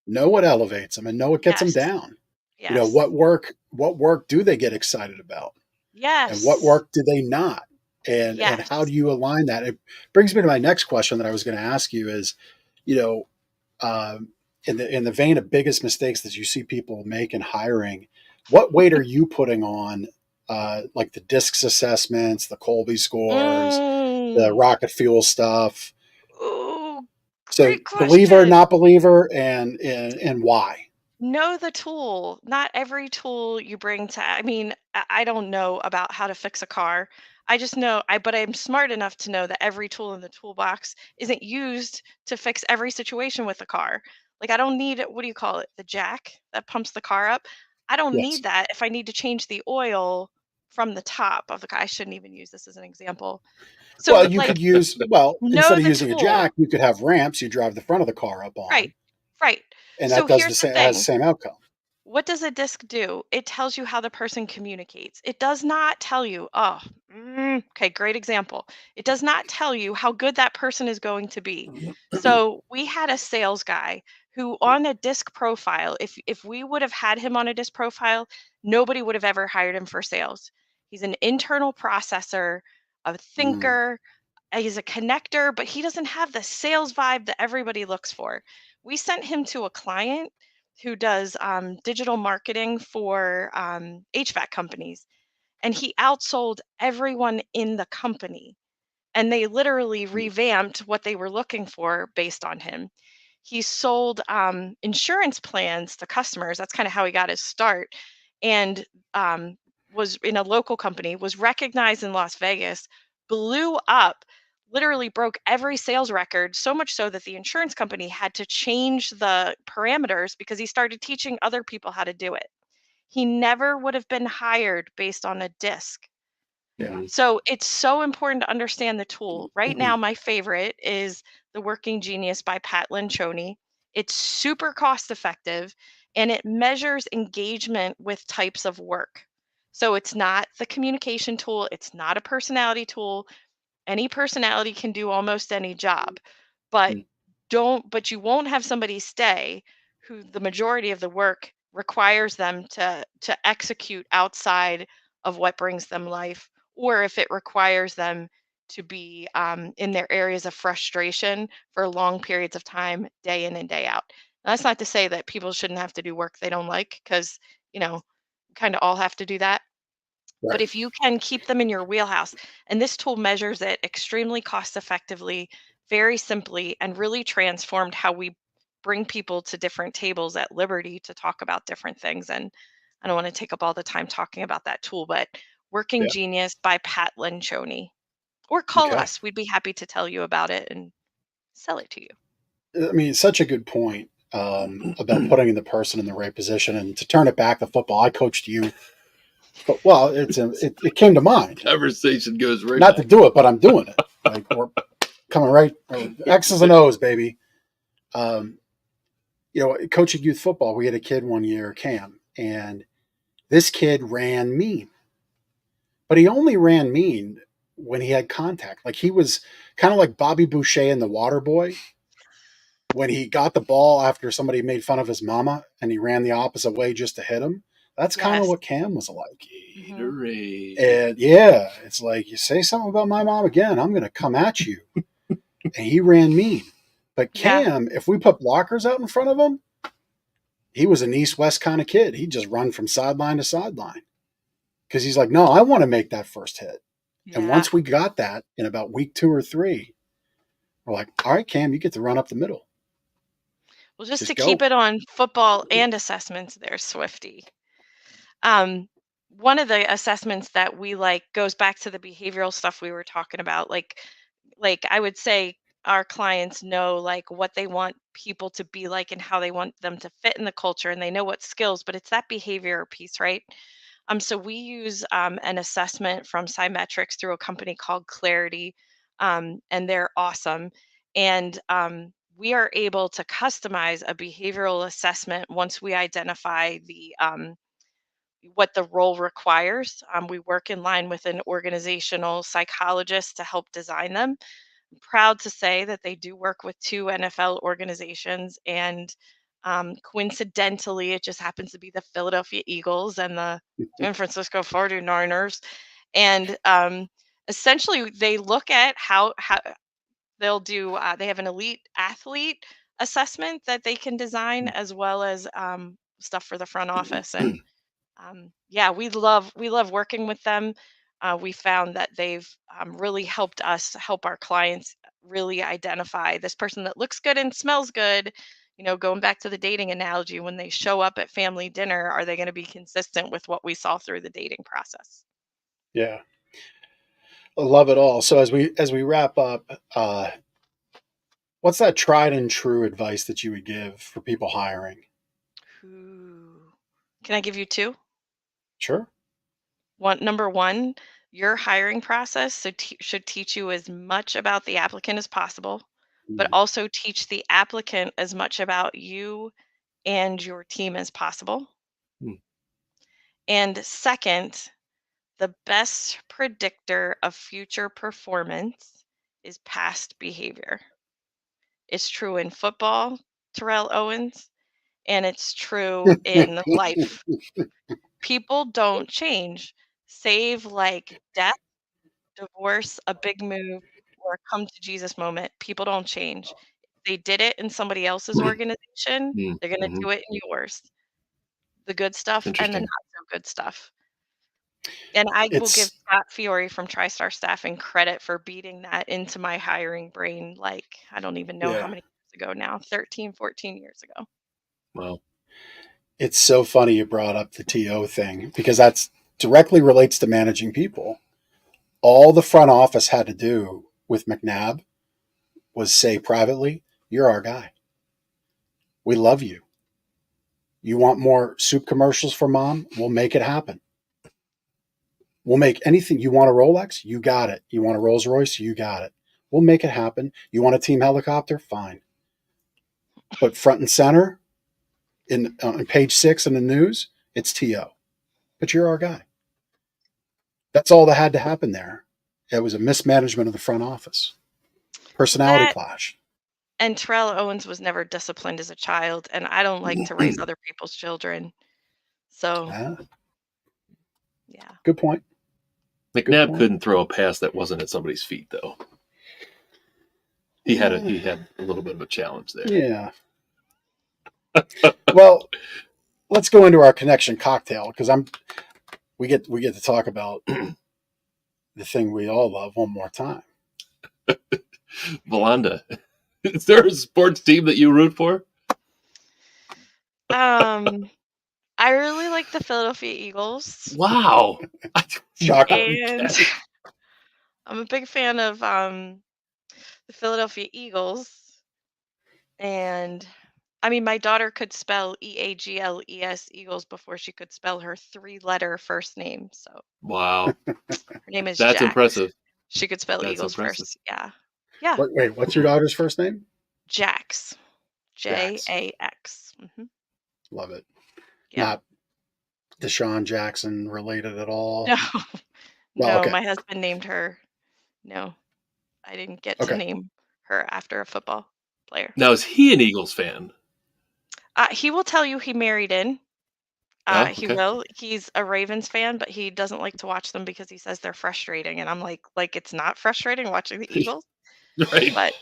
know what elevates them, and know what gets them Yes. down. Yes. What work do they get excited about, Yes. and what work do they not, and Yes. how do you align that? It brings me to my next question that I was going to ask you is, you know, in the vein of biggest mistakes that you see people make in hiring, what weight are you putting on like the discs assessments, the Colby scores, the Mm. rocket fuel stuff? Ooh, So great believer, question. not believer, and why? Know the tool. Not every tool you bring to, I mean, I don't know about how to fix a car. I just know but I'm smart enough to know that every tool in the toolbox isn't used to fix every situation with the car. Like I don't need, what do you call it? The jack that pumps the car up. I don't Yes. need that if I need to change the oil from the top of the car. I shouldn't even use this as an example. Well, So you could like use, well, know instead of the using a tool. jack, you could have ramps you drive the front of the car up Right. on, Right. and that So does the here's the same, has the thing. same outcome. What does a disc do? It tells you how the person communicates. It does not tell you, oh, okay, great example. It does not tell you how good that person is going to be. So we had a sales guy who on a disc profile, if we would have had him on a disc profile, nobody would have ever hired him for sales. He's an internal processor, a Mm, thinker, he's a connector, but he doesn't have the sales vibe that everybody looks for. We sent him to a client who does digital marketing for HVAC companies, and he outsold everyone in the company. And they literally revamped what they were looking for based on him. He sold insurance plans to customers. That's kind of how he got his start. And um, was in a local company, was recognized in Las Vegas, blew up, literally broke every sales record, so much so that the insurance company had to change the parameters because he started teaching other people how to do it. He never would have been hired based on a disc. yeah. So it's so important to understand the tool. Right now, my favorite is The Working Genius by Pat Lencioni. It's super cost effective and it measures engagement with types of work. So it's not the communication tool, it's not a personality tool. Any personality can do almost any job, but but you won't have somebody stay who the majority of the work requires them to execute outside of what brings them life, or if it requires them to be in their areas of frustration for long periods of time, day in and day out. Now, that's not to say that people shouldn't have to do work they don't like, because you know, kind of all have to do that. But Right. if you can keep them in your wheelhouse, and this tool measures it extremely cost effectively, very simply, and really transformed how we bring people to different tables at Liberty to talk about different things. And I don't want to take up all the time talking about that tool, but Working Yeah. Genius by Pat Lencioni. Or call Okay. us. We'd be happy to tell you about it and sell it to you. I mean, it's such a good point about putting the person in the right position. And to turn it back to football, I coached you. But well, it came to mind. Conversation goes right Not to back. do it, but I'm doing it. Like we're coming right X's and O's, baby. Um, coaching youth football, we had a kid one year, Cam, and this kid ran mean, but he only ran mean when he had contact. Like he was kind of like Bobby Boucher in The Water Boy when he got the ball after somebody made fun of his mama and he ran the opposite way just to hit him. That's kind of Yes. what Cam was like. Gatorade. And yeah, it's like you say something about my mom again, I'm going to come at you. And he ran mean. But Yeah. Cam, if we put blockers out in front of him, he was an east-west kind of kid. He'd just run from sideline to sideline because he's like, no, I want to make that first hit. And Yeah. once we got that in about week 2 or 3, we're like, all right, Cam, you get to run up the middle. Well, just to Just keep go. it on football and assessments there, Swifty. Um, one of the assessments that we like goes back to the behavioral stuff we were talking about. Like I would say our clients know like what they want people to be like and how they want them to fit in the culture, and they know what skills, but it's that behavior piece, right? So we use an assessment from Symetrics through a company called Clarity, and they're awesome. And we are able to customize a behavioral assessment once we identify the what the role requires. We work in line with an organizational psychologist to help design them. I'm proud to say that they do work with 2 NFL organizations, and coincidentally, it just happens to be the Philadelphia Eagles and the San Francisco 49ers. And essentially, they look at how They'll do. They have an elite athlete assessment that they can design, as well as stuff for the front office. And yeah, we love working with them. We found that they've really helped us help our clients really identify this person that looks good and smells good. Going back to the dating analogy, when they show up at family dinner, are they going to be consistent with what we saw through the dating process? Yeah, I love it all. So as we wrap up, what's that tried and true advice that you would give for people hiring? Ooh. Can I give you two? Sure. Number one, your hiring process should teach you as much about the applicant as possible, but Mhm. also teach the applicant as much about you and your team as possible. Hmm. And second, the best predictor of future performance is past behavior. It's true in football, Terrell Owens, and it's true in life. People don't change, save like death, divorce, a big move, or a come to Jesus moment. People don't change. If they did it in somebody else's organization, they're going to Mm-hmm. do it in yours. The good stuff and the not Interesting. so good stuff. And I will give It's Scott Fiore from TriStar Staffing credit for beating that into my hiring brain, like, I don't even know how yeah. many years ago now, 13, 14 years ago. Wow. It's so funny you brought up the TO thing because that's directly relates to managing people. All the front office had to do with McNabb was say privately, "You're our guy. We love you. You want more soup commercials for mom? We'll make it happen. We'll make anything. You want a Rolex? You got it. You want a Rolls Royce? You got it. We'll make it happen. You want a team helicopter? Fine. But front and center in on page 6 in the news, it's TO. But you're our guy." That's all that had to happen there. It was a mismanagement of the front office, personality That clash. and Terrell Owens was never disciplined as a child, and I don't like to raise other people's children. So, Ah, yeah. good point. Good McNabb point. couldn't throw a pass that wasn't at somebody's feet, though. He had a little bit of a challenge there. Yeah. Well, let's go into our connection cocktail because we get to talk about the thing we all love one more time. Valonda, is there a sports team that you root for? I really like the Philadelphia Eagles, Wow. Shocker. and I'm a big fan of the Philadelphia Eagles. And I mean, my daughter could spell Eagles Eagles before she could spell her 3-letter first name. So Wow. her name is That's Jax. impressive. She could spell That's Eagles impressive. first. Yeah. Yeah. Wait, what's your daughter's first name? Jax. Jax. Jax. Love it. Yeah. Not Deshaun Jackson related at all. No. Well, No, okay. my husband named her. No, I didn't get to Okay. name her after a football player. Now, is he an Eagles fan? He will tell you he married in. Oh, He okay. will. He's a Ravens fan, but he doesn't like to watch them because he says they're frustrating. And I'm like it's not frustrating watching the Eagles. Right. But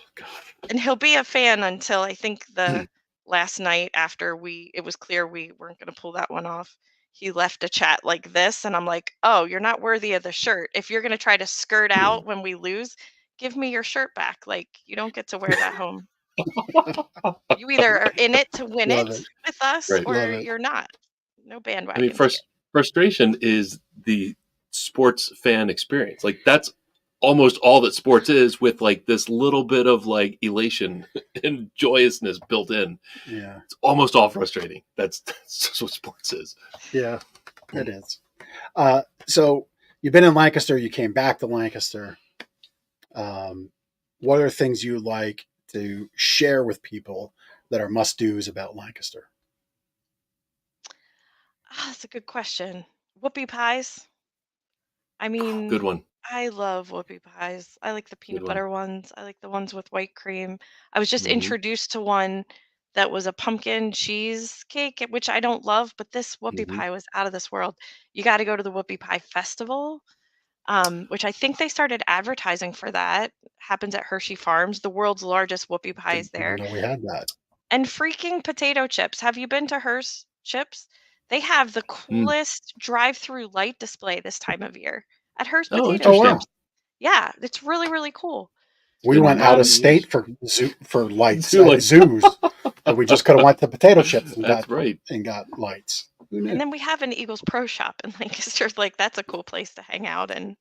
and he'll be a fan until I think the last night after it was clear we weren't going to pull that one off. He left a chat like this, and I'm like, "Oh, you're not worthy of the shirt. If you're going to try to skirt out when we lose, give me your shirt back. Like you don't get to wear that home. You either are in it to win Love it it. with us, Right. or Love it. you're not. No I mean, bandwagon ticket." frustration is the sports fan experience. Like, that's almost all that sports is, with like this little bit of like elation and joyousness built in. Yeah. It's almost all frustrating. That's just what sports is. Yeah, it is. So you've been in Lancaster. You came back to Lancaster. What are things you like to share with people that are must-dos about Lancaster? That's a good question. Whoopie pies. I Good mean, one. I love whoopie pies. I like the Good peanut one. butter ones. I like the ones with white cream. I was just Mhm. introduced to one that was a pumpkin cheesecake, which I don't love, but this whoopie Mhm. pie was out of this world. You got to go to the whoopie pie festival. which I think they started advertising for that. Happens at Hershey Farms. The world's largest whoopie pie is Didn't there. know we had that. And freaking potato chips. Have you been to Hearst Chips? They have the coolest drive-through light display this time of year at Hearst Oh, Potato Oh, wow. interesting. Chips. Yeah, it's really, really cool. We Been went out of years. state for lights, Zoo lights. zoos, but we just could have went to potato chips and That's right. got lights. Who knew? And then we have an Eagles Pro Shop in Lancaster. Like, that's a cool place to hang out, and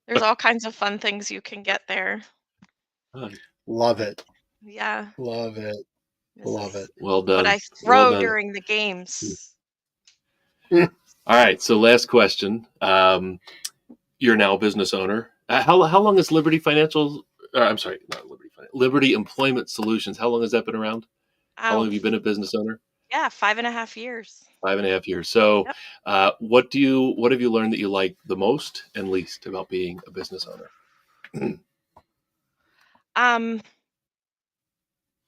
there's all kinds of fun things you can get there. Love it. Yeah. Love it. This Love is it. Well done. what I Well throw done. during the games. All right. So last question. You're now a business owner. How long has Liberty Financial? I'm sorry, not Liberty Financial. Liberty Employment Solutions. How long has that been around? How long have you been a business owner? Yeah, 5.5 years. 5.5 years. So, what have you learned that you like the most and least about being a business owner?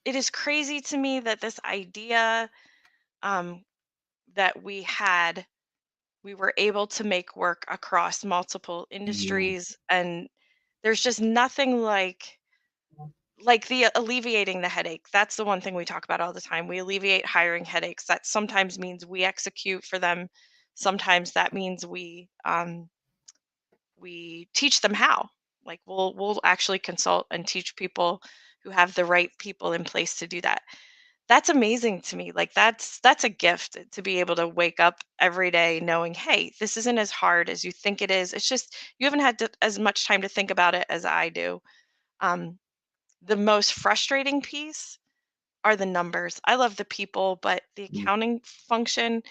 It is crazy to me that this idea that we were able to make work across multiple industries, and there's just nothing like the alleviating the headache. That's the one thing we talk about all the time. We alleviate hiring headaches. That sometimes means we execute for them. Sometimes that means we teach them how. Like, we'll actually consult and teach people who have the right people in place to do that. That's amazing to me. Like, that's a gift to be able to wake up every day knowing, hey, this isn't as hard as you think it is. It's just you haven't had as much time to think about it as I do. Um, the most frustrating piece are the numbers. I love the people, but the accounting function,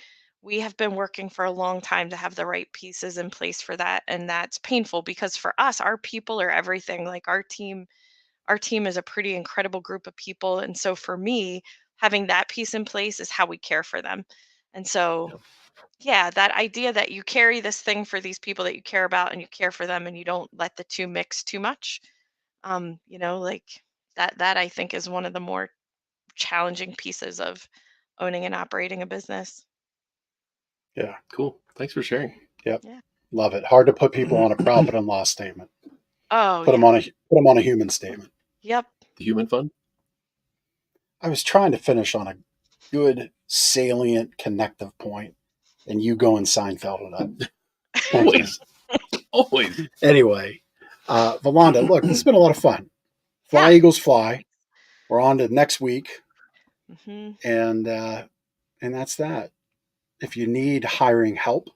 we have been working for a long time to have the right pieces in place for that. And that's painful because for us, our people are everything. Like, our team is a pretty incredible group of people. And so for me, having that piece in place is how we care for them. And so, yeah, that idea that you carry this thing for these people that you care about and you care for them and you don't let the two mix too much. Like, that I think is one of the more challenging pieces of owning and operating a business. Yeah. Cool. Thanks for sharing. Yep. Yeah. Love it. Hard to put people on a profit and loss statement. Oh, Put them on a human statement. Yep. The Human Fund. I was trying to finish on a good, salient, connective point, and you go and Seinfeld it up. Always. Always. Anyway, Valonda, look, this has been a lot of fun. Fly, Yeah. Eagles, fly. We're on to next week, hmm and that's that. If you need hiring help,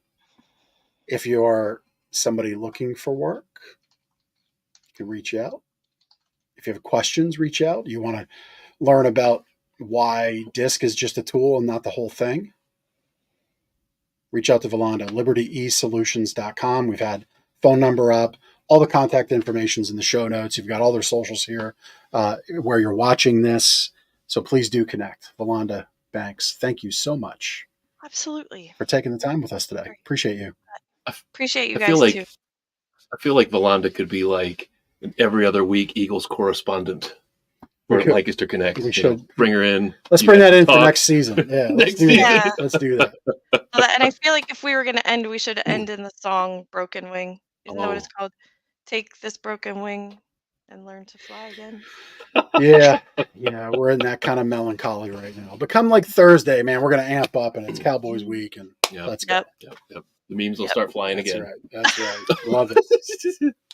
if you're somebody looking for work, you can reach out. If you have questions, reach out. You want to learn about why DISC is just a tool and not the whole thing, reach out to Valonda, libertyeasolutions.com. We've had phone number up. All the contact information's in the show notes. You've got all their socials here where you're watching this. So please do connect. Valonda Banks, thank you so much Absolutely. for taking the time with us today. Appreciate you. Appreciate you I guys feel like too. Valonda could be like an every other week Eagles correspondent for Lancaster Connects. We should bring her in. Let's bring that in for next season. Yeah, let's do season. that. Let's do that. And I feel like if we were going to end, we should end in the song "Broken Wing." Isn't that what it's called? Take this broken wing and learn to fly again. Yeah, we're in that kind of melancholy right now. But come like Thursday, man, we're going to amp up, and it's Cowboys week, and let's go. Yep. The memes will start flying That's again. right. That's right. Love it.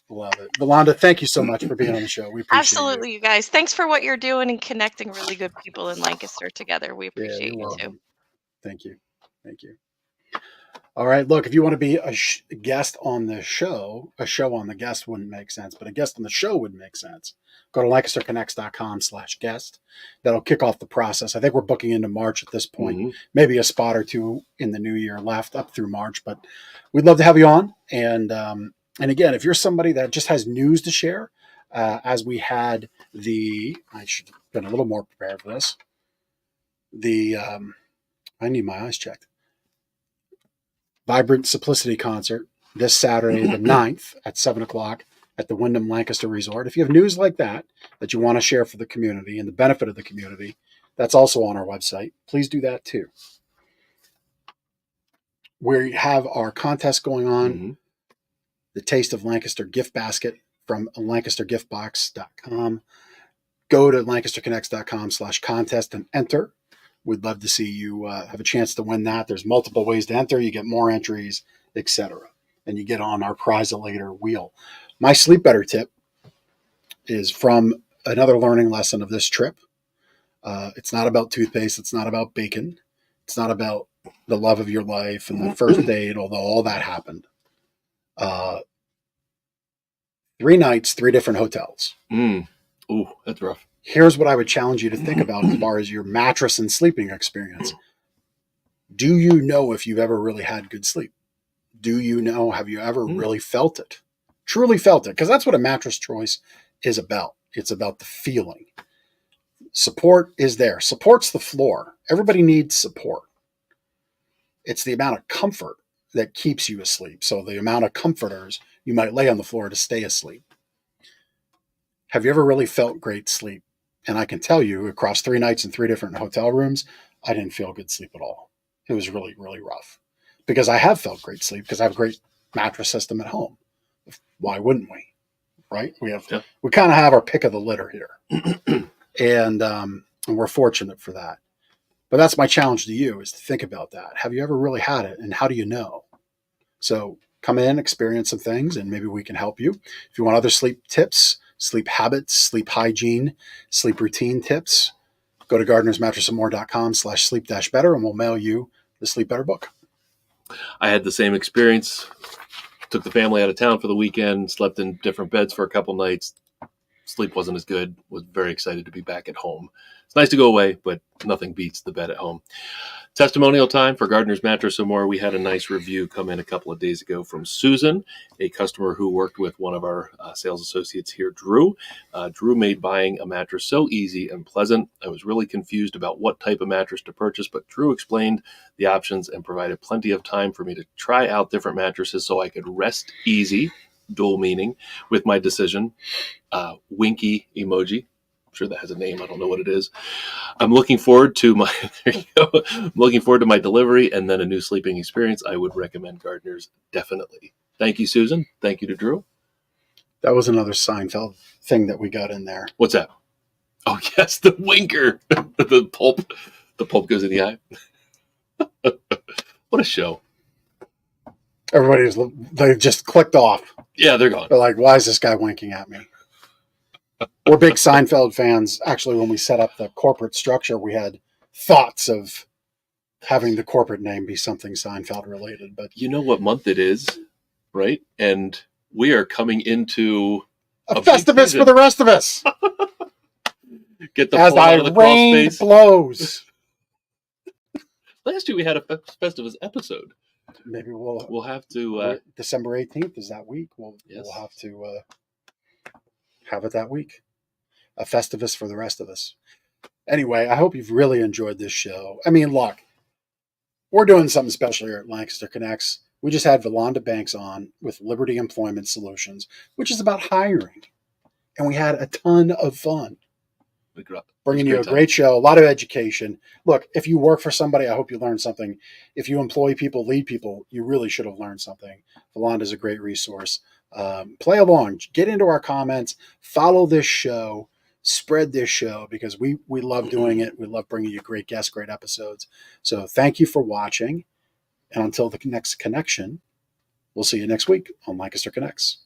Love it. Valonda, thank you so much for being on the show. We appreciate Absolutely, you guys. Thanks for what you're doing and connecting really good people in Lancaster together. We appreciate you're you welcome. too. Thank you. Thank you. All right. Look, if you want to be a guest on the show, a show on the guest wouldn't make sense, but a guest on the show would make sense. Go to LancasterConnects.com/guest. That'll kick off the process. I think we're booking into March at this point. Maybe a spot or two in the new year left up through March, but we'd love to have you on. And again, if you're somebody that just has news to share, as we had I should have been a little more prepared for this. I need my eyes checked. Vibrant Simplicity concert this Saturday, the 9th at 7 o'clock at the Wyndham Lancaster Resort. If you have news like that you want to share for the community and the benefit of the community, that's also on our website. Please do that too. We have our contest going on. the Taste of Lancaster gift basket from lancastergiftbox.com. Go to lancasterconnects.com/contest and enter. We'd love to see you have a chance to win that. There's multiple ways to enter. You get more entries, etc. And you get on our prize-a-later wheel. My sleep better tip is from another learning lesson of this trip. It's not about toothpaste. It's not about bacon. It's not about the love of your life and the first date, although all that happened. 3 nights, 3 different hotels. Ooh, that's rough. Here's what I would challenge you to think about as far as your mattress and sleeping experience. Do you know if you've ever really had good sleep? Do you know, have you ever really felt it? Truly felt it? Because that's what a mattress choice is about. It's about the feeling. Support is there. Support's the floor. Everybody needs support. It's the amount of comfort that keeps you asleep. So the amount of comforters you might lay on the floor to stay asleep. Have you ever really felt great sleep? And I can tell you, across 3 nights in 3 different hotel rooms, I didn't feel good sleep at all. It was really, really rough. Because I have felt great sleep because I have a great mattress system at home. Why wouldn't we? Right? We kind of have our pick of the litter here. And we're fortunate for that. But that's my challenge to you, is to think about that. Have you ever really had it? And how do you know? So come in, experience some things, and maybe we can help you. If you want other sleep tips, sleep habits, sleep hygiene, sleep routine tips, go to gardenersmattressandmore.com/sleep-better, and we'll mail you the Sleep Better book. I had the same experience. Took the family out of town for the weekend, slept in different beds for a couple nights. Sleep wasn't as good. Was very excited to be back at home. It's nice to go away, but nothing beats the bed at home. Testimonial time for Gardener's Mattress and More. We had a nice review come in a couple of days ago from Susan, a customer who worked with one of our sales associates here, Drew. Drew made buying a mattress so easy and pleasant. I was really confused about what type of mattress to purchase, but Drew explained the options and provided plenty of time for me to try out different mattresses so I could rest easy, dual meaning, with my decision. Winky emoji. I'm sure that has a name. I don't know what it is. I'm looking forward to my there you go. I'm looking forward to my delivery and then a new sleeping experience. I would recommend Gardeners definitely. Thank you, Susan. Thank you to Drew. That was another Seinfeld thing that we got in there. What's that? Oh yes, the winker. The pulp. The pulp goes in the eye. What a show. They just clicked off. Yeah, they're gone. They're like, why is this guy winking at me? We're big Seinfeld fans. Actually, when we set up the corporate structure, we had thoughts of having the corporate name be something Seinfeld related. But you know what month it is, right? And we are coming into a Festivus for the rest of us. Get the as out of the rain blows. Last year we had a Festivus episode. Maybe we'll have to December 18th is that week. We'll have to have it that week. A Festivus for the rest of us. Anyway, I hope you've really enjoyed this show. I mean, look, we're doing something special here at Lancaster Connects. We just had Valonda Banks on with Liberty Employment Solutions, which is about hiring. And we had a ton of fun. Bringing you a great show, a lot of education. Look, if you work for somebody, I hope you learned something. If you employ people, lead people, you really should have learned something. Valonda is a great resource. Play along. Get into our comments. Follow this show. Spread this show because we love doing it. We love bringing you great guests, great episodes. So thank you for watching. And until the next connection, we'll see you next week on Lancaster Connects.